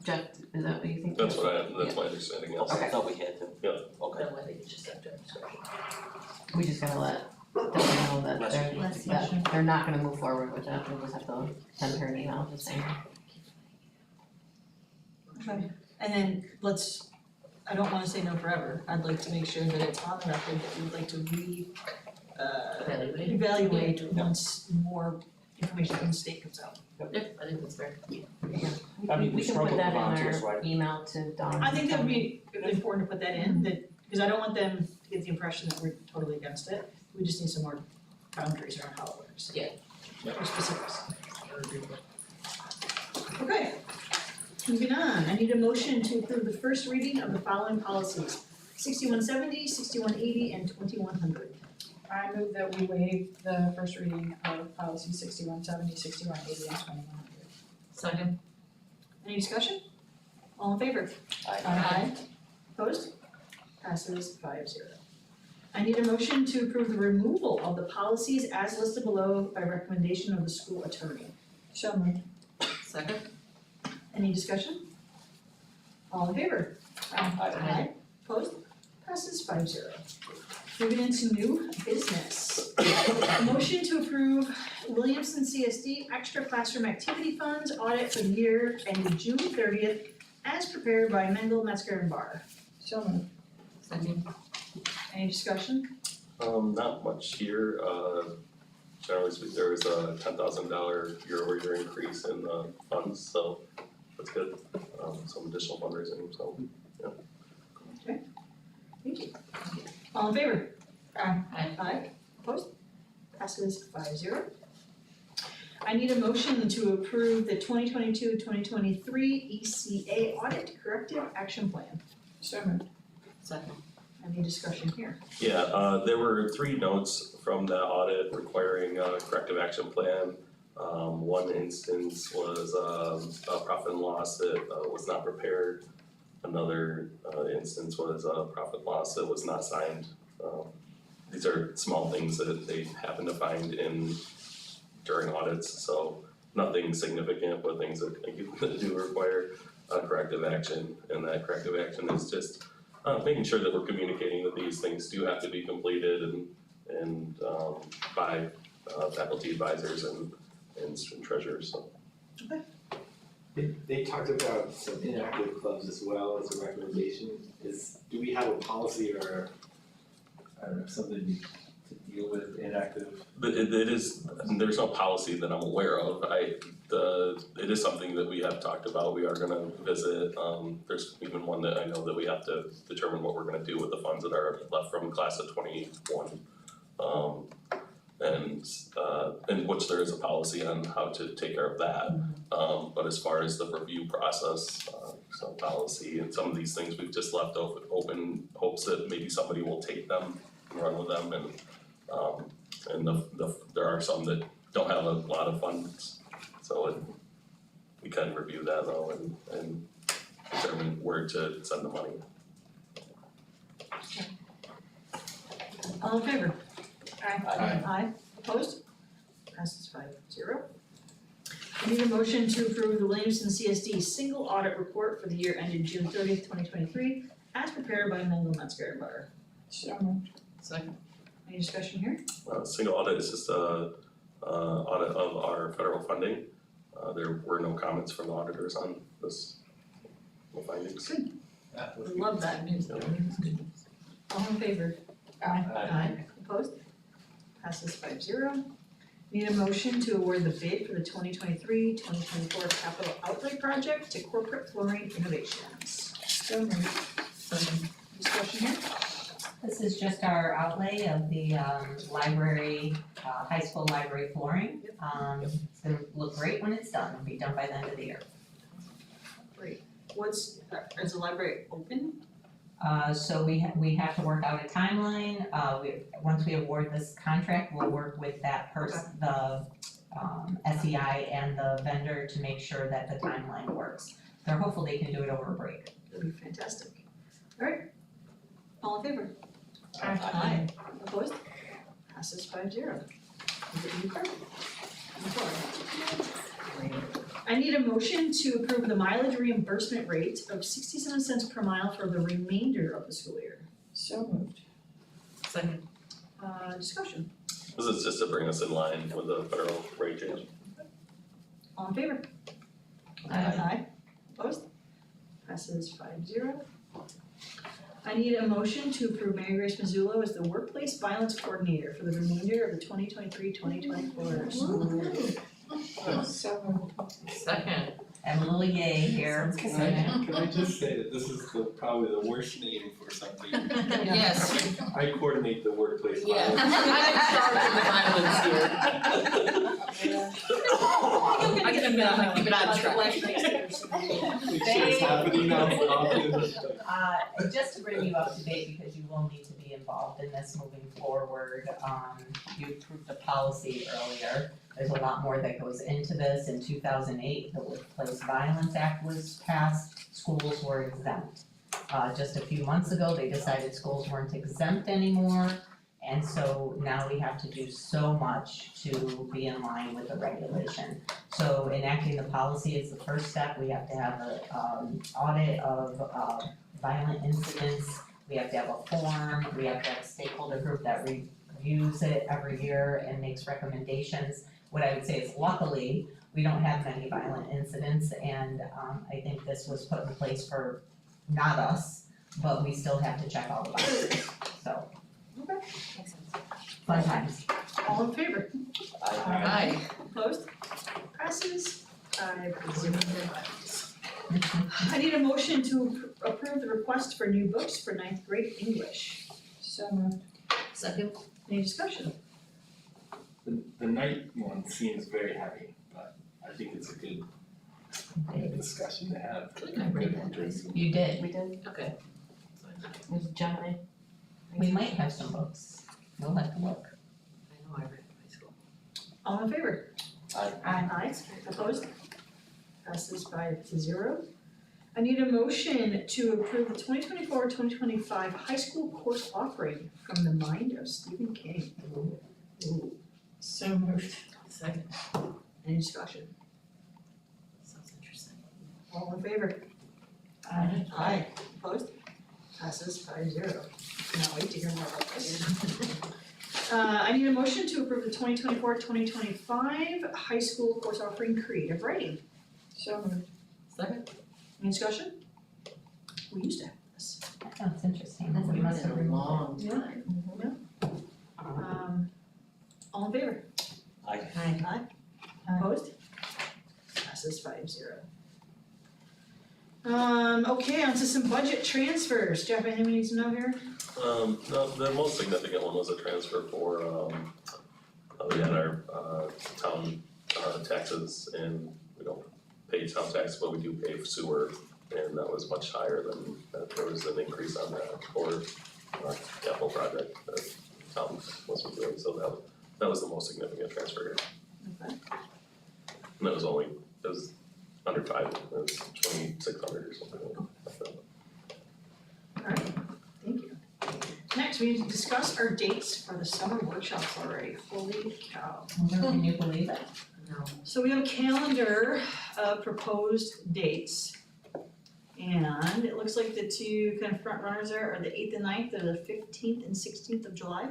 Jeff, is that what you think? That's that's my understanding, yes. Okay, I thought we had to. Yeah. Okay. No, I think it's just that job description. We just gotta let them know that Last they're not gonna move forward with that, we'll just have to send her an email just saying. Okay, and then I don't wanna say no forever, I'd like to make sure that it's on the record that we'd like to Evaluate. evaluate once more information from the state comes out. Yep, I think that's fair. I mean, we We can struggle put with that in volunteers, our right? email to Dawn. I think that would be important to put that in, that, because I don't want them to get the impression that we're totally against it, we just need some more boundaries around how it works. Yeah. Or specifics. Okay, moving on, I need a motion to approve the first reading of the following policies, 6170, 6180, and 2100. I move that we waive the first reading of policy 6170, 6180, and 2100. Second. Any discussion? All in favor? Aye. Opposed? Passes 5-0. I need a motion to approve the removal of the policies as listed below by recommendation of the school attorney. So moved. Second. Any discussion? All in favor? Aye. Opposed? Passes 5-0. Moving into new business. A motion to approve Williamson CSD extra classroom activity funds audit for the year ended June 30th as prepared by Mendel, Metzger, and Barr. So moved. Second. Any discussion? Not much here, generally speaking, there was a $10,000 year-over-year increase in funds, so that's good. Some additional fundraising, so. Thank you. All in favor? Aye. Aye. Opposed? Passes 5-0. I need a motion to approve the 2022-2023 ECA audit corrective action plan. So moved. Second. Any discussion here? Yeah, there were 3 notes from that audit requiring a corrective action plan. One instance was a profit and loss that was not prepared. Another instance was a profit and loss that was not signed. These are small things that they happen to find during audits, so nothing significant, but things that do require corrective action. And that corrective action is just making sure that we're communicating that these things do have to be completed and by faculty advisors and treasurers, so. They talked about some inactive clubs as well as a recommendation. Do we have a policy or, I don't know, something to deal with inactive? But it is, there's no policy that I'm aware of. It is something that we have talked about, we are gonna visit. There's even one that I know that we have to determine what we're gonna do with the funds that are left from class of 21. And in which there is a policy on how to take care of that. But as far as the review process, some policy and some of these things we've just left open hopes that maybe somebody will take them and run with them and there are some that don't have a lot of funds. So we can review that though and determine where to send the money. All in favor? Aye. Aye, opposed? Passes 5-0. I need a motion to approve the Williamson CSD single audit report for the year ended June 30th, 2023, as prepared by Mendel Metzger and Butter. So moved. Second. Any discussion here? Single audit is just a audit of our federal funding. There were no comments from the auditors on this, no findings. Love that news. All in favor? Aye. Opposed? Passes 5-0. Need a motion to award the bid for the 2023-2024 capital outlay project to Corporate Flooring Innovations. So moved. Second. Discussion here? This is just our outlay of the library, high school library flooring. It's gonna look great when it's done, it'll be done by the end of the year. Great. Is the library open? So we have to work out a timeline, once we award this contract, we'll work with that the SEI and the vendor to make sure that the timeline works. They're hopeful they can do it over break. That'd be fantastic. Alright. All in favor? Aye. Opposed? Passes 5-0. Is it you, Carl? I need a motion to approve the mileage reimbursement rate of 67 cents per mile for the remainder of the school year. So moved. Second. Discussion. This is just to bring us in line with the federal rate change. All in favor? Aye. Opposed? Passes 5-0. I need a motion to approve Mary Grace Mazzullo as the workplace violence coordinator for the remainder of the 2023-2024 school year. So moved. Second. And a little yay here. Can I just say that this is probably the worst name for something. Yes. I coordinate the workplace Yeah. violence. I'm in charge of the violence here. I can keep it on track. Make sure it's happening now often. Just to bring you up to date, because you will need to be involved in this moving forward, you approved a policy earlier. There's a lot more that goes into this. In 2008, the Workplace Violence Act was passed, schools were exempt. Just a few months ago, they decided schools weren't exempt anymore, and so now we have to do so much to be in line with the regulation. So enacting the policy is the first step. We have to have an audit of violent incidents, we have to have a form, we have to have a stakeholder group that reviews it every year and makes recommendations. What I would say is luckily, we don't have many violent incidents, and I think this was put in place for not us, but we still have to check all the boxes, so. Okay. Fun times. All in favor? Aye. Opposed? Passes 5-0. I need a motion to approve the request for new books for 9th grade English. So moved. Second. Any discussion? The night one seems very heavy, but I think it's a good discussion to have. You did. We did? Okay. Was Gemini? We might have some books, we'll have to look. I know I read in high school. All in favor? Aye. Aye. Opposed? Passes 5-0. I need a motion to approve the 2024-2025 high school course offering from the mind of Stephen King. Ooh. So moved. Second. Any discussion? Sounds interesting. All in favor? Aye. Aye. Opposed? Passes 5-0. Cannot wait to hear more about this. I need a motion to approve the 2024-2025 high school course offering creative writing. So moved. Second. Any discussion? We used to have this. That's interesting, That's we must have been a removed long it. time. All in favor? Aye. Aye. Opposed? Passes 5-0. Okay, on to some budget transfers. Jeff, anything we need to know here? No, the most significant one was a transfer for, we had our, town, taxes, and we don't pay town tax, but we do pay for sewer, and that was much higher than, there was an increase on that for our capital project that town was doing, so that was the most significant transfer here. Okay. And that was only, it was under 5, it was 2,600 or something like that. Alright, thank you. Next, we need to discuss our dates for the summer workshops already, holy cow. Can you believe it? So we have a calendar of proposed dates. And it looks like the two kind of front runners there are the 8th and 9th, they're the 15th and 16th of July.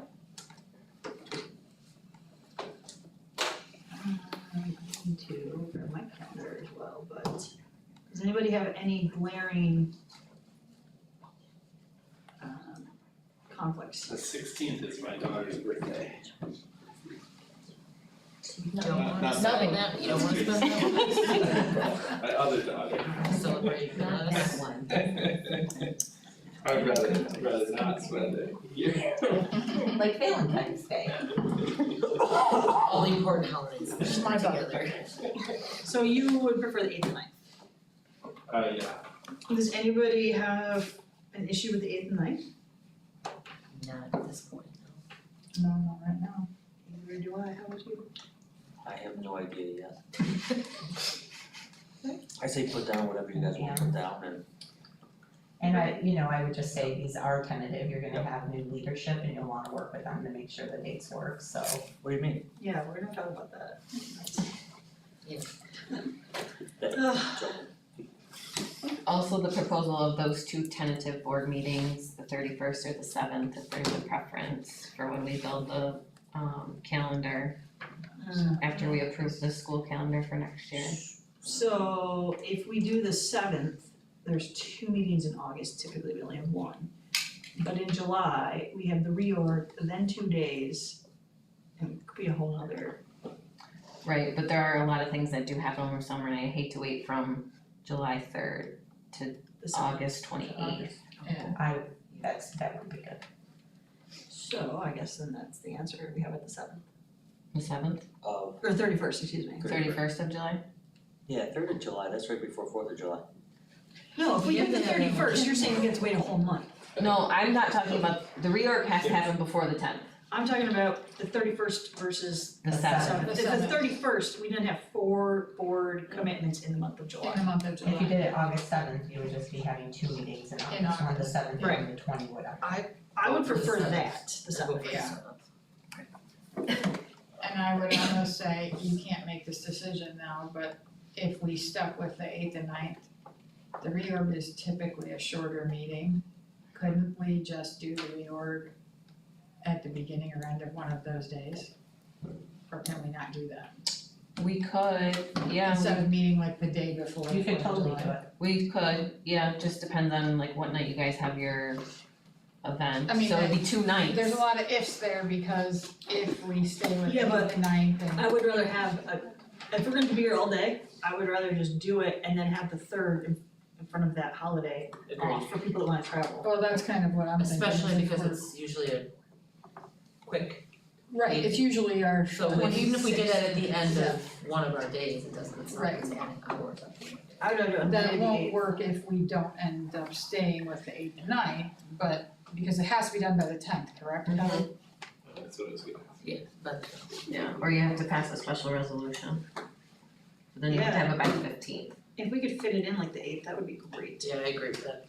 I need to grab my calendar as well, but does anybody have any glaring conflicts? The 16th is my daughter's birthday. Don't Not Nothing that that, you don't wanna spend that My other daughter. Celebrate that one. I'd rather not spend it here. Like Valentine's Day. All the important holidays It's my together. So you would prefer the 8th and 9th? Yeah. Does anybody have an issue with the 8th and 9th? Not at this point, No, not right now. Neither do I, how about you? I have no idea yet. I say put down whatever you guys want to put down and And I would just say these are tentative, you're gonna have new leadership and you'll wanna work with them to make sure the dates work, so. what do you mean? Yeah, we're gonna talk about that. Also, the proposal of those two tentative board meetings, the 31st or the 7th, if there's a preference for when we build the calendar after we approve the school calendar for next year. So if we do the 7th, there's 2 meetings in August, typically we only have 1. But in July, we have the reorg, then 2 days, and it could be a whole nother. Right, but there are a lot of things that do happen over summer and I hate to wait from July 3rd to the 7th. August 28th. That would be good. So I guess then that's the answer we have at the 7th, The 7th, Of, or 31st, excuse me. 31st of July? yeah, 3rd of July, that's right before 4th of July. No, if we do the 31st, you're saying we have to wait a whole month. No, I'm not talking about, the reorg has to happen before the 10th. I'm talking about the 31st versus The 7th. If the 31st, we didn't have 4 board commitments in the month of July. In the month of If you July. did it August 7th, you would just be having 2 meetings in August, one the 7th Right. and the 20 whatever. I would prefer that, the 7th. Yeah. And I would almost say, you can't make this decision now, but if we stuck with the 8th and 9th, the reorg is typically a shorter meeting. Couldn't we just do the reorg at the beginning or end of one of those days? Or can we not do that? We could, yeah, Instead of meeting like the day before. You could 4th of totally July. do it. we could, yeah, just depends on like what night you guys have your event, I mean, so it'd be 2 nights. There's a lot of ifs there because if we stay with the Yeah, but 9th and. I would rather have if we're gonna be here all day, I would rather just do it and then have the 3rd in front of that holiday off for people that wanna travel. Well, that's kind of what I'm thinking. Especially because it's usually a quick, Right, it's usually our. so even if we did that at the end of one of our days, it doesn't, it's not Right. an hour. I would rather do Then it the won't 8th. work if we don't end up staying with the 8th and 9th, but because it has to be done by the 10th, correct? That's what I was gonna. Yeah, but Yeah, or you have to pass a special resolution. Then you have to have it by the 15th. If we could fit it in like the 8th, that would be great. yeah, I agree with that.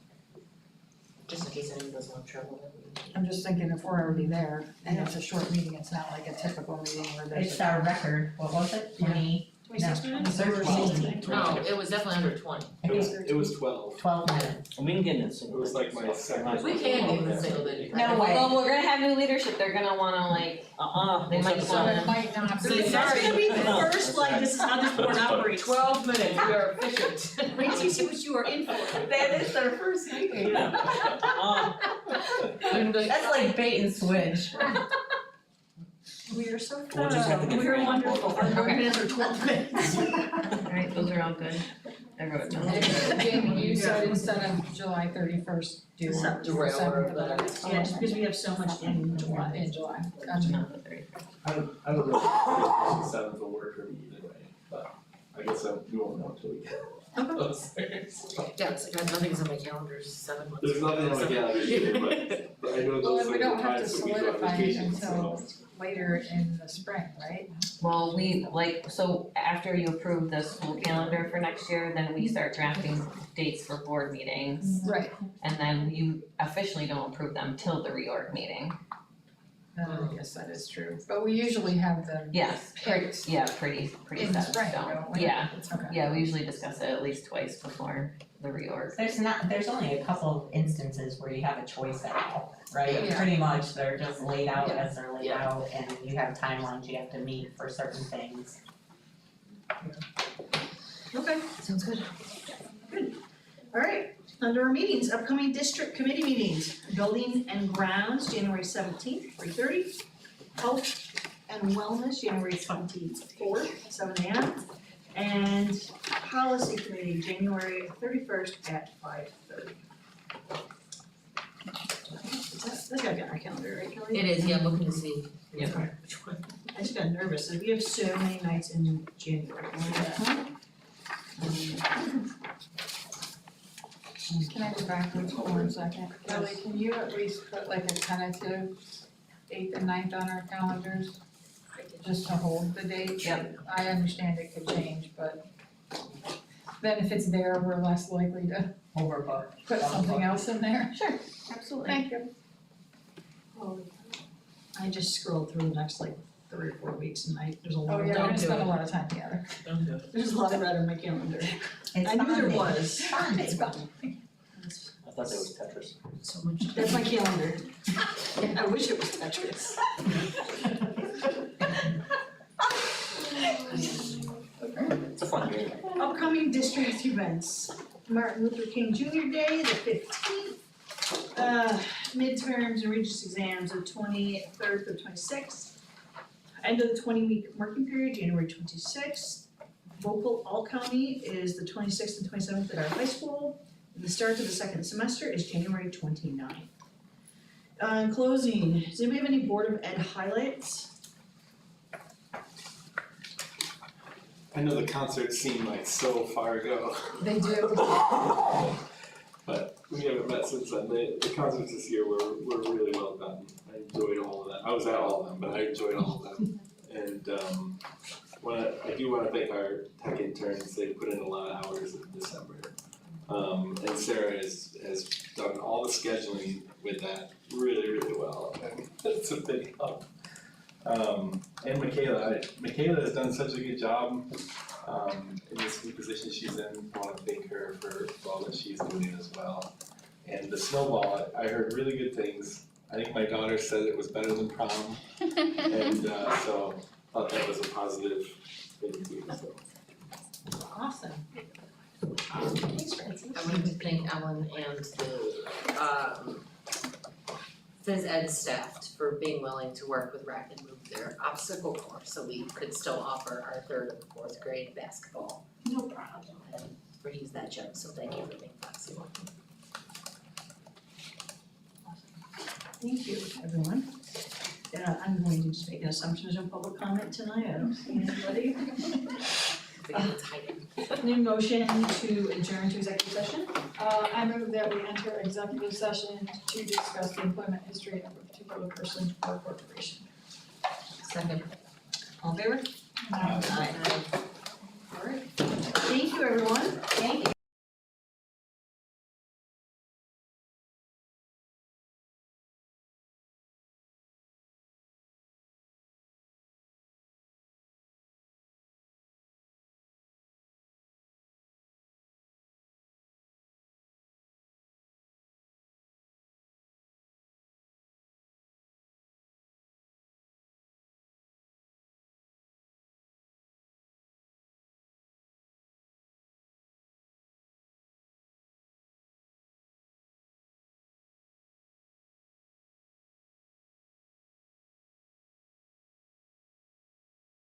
Just in case anyone doesn't want trouble, then we. I'm just thinking if we're already there and it's a short meeting, it's not like a typical meeting where there's. It's our record, what was it, 20, 26 minutes? 13. No, it was definitely under 20. I think It was 12. 12 minutes. And we can get in It was like my second. We can give them single digit. No way. Well, we're gonna have new leadership, they're gonna wanna like, they might So wanna. it might not be. That's gonna be the first, like, this is how this board operates. 12 minutes, we are efficient. Wait till you see what you are in for. That is our first meeting. That's like bait and switch. We are so We'll just have to get we are Fran on board. wonderful, our board minutes are 12 minutes. Alright, those are all good. I wrote it down. Jamie, you said instead of July 31st, do The 7th. the 7th of But Yeah, just because we have so much in July. In July, gotcha. Not the 31st. I don't know if the 7th will work for me either way, but I guess we won't know until we get closer. Yeah, it's like nothing's on my calendar, 7 months. There's nothing on my calendar either, but I know Well, those and are we the don't have times to that we go on solidify it vacation, until so. later in the spring, right? Well, so after you approve the school calendar for next year, then we start drafting dates for board meetings. Right. And then you officially don't approve them till the reorg meeting. I guess that is true, but we usually have them Yes, pretty set in in the stone. spring, don't we? Yeah, Okay. yeah, we usually discuss it at least twice before the reorg. There's only a couple of instances where you have a choice at all, right? Yeah. Pretty much they're just laid out Yeah. as they're laid out and you have timelines you have to meet for certain things. Okay, Sounds good. alright, under our meetings, upcoming district committee meetings, building and grounds, January 17th, 3:30. Health and wellness, January 24th, 7 AM. And policy committee, January 31st at 5:30. That's gotta be on our calendar, right, Kelly? It is, yeah, looking to see. Yeah. I just got nervous, we have so many nights in January. Can I go backwards for 1 second? Kelly, can you at least put like a tentative 8th and 9th on our calendars? Just to hold the dates? Yep. I understand it could change, but then if it's there, we're less likely to Overbook. put something else in there. Sure, absolutely. Thank you. I just scrolled through the next like 3 or 4 weeks and there's a Oh, lot of yeah, we're done gonna to spend a it. lot of time together. There's a lot of red on my calendar. It's I knew there bonding. was. Bonding. It's bonding. I thought that was Tetris. So much. That's my calendar. I wish it was Tetris. It's a fun game. Upcoming district events, Martin Luther King Jr. Day, the 15th. Midterms and Regents exams, the 23rd to 26th. End of the 20-week working period, January 26th. Vocal All County is the 26th and 27th at our high school. And the start of the second semester is January 29th. In closing, does anybody have any Board of Ed highlights? I know the concerts seem like so far ago, They do. but we haven't met since then. The concerts this year were really well done. I enjoyed all of them. I was at all of them, but I enjoyed all of them. And I do wanna thank our tech interns. They put in a lot of hours in December. And Sarah has done all the scheduling with that really, really well. And it's a big help. And Michaela has done such a good job in this new position she's in. I wanna thank her for all that she's doing as well. And the snowball, I heard really good things. I think my daughter said it was better than prom. And so I thought that was a positive thing too, so. Awesome. Thanks, Francis. I wanted to thank Ellen and the phys ed staff for being willing to work with RAC and move their obstacle course so we could still offer our 3rd and 4th grade basketball. No problem. And for use that gym, so thank you for being flexible. Thank you, everyone. I'm going to just make an assumption there's no public comment tonight, I don't see anybody. It's hiding. Need a motion to adjourn to executive session? I move that we enter executive session to discuss the employment history of a particular person or corporation. Second. All in favor? Aye. All right. Thank you, everyone. Thank you.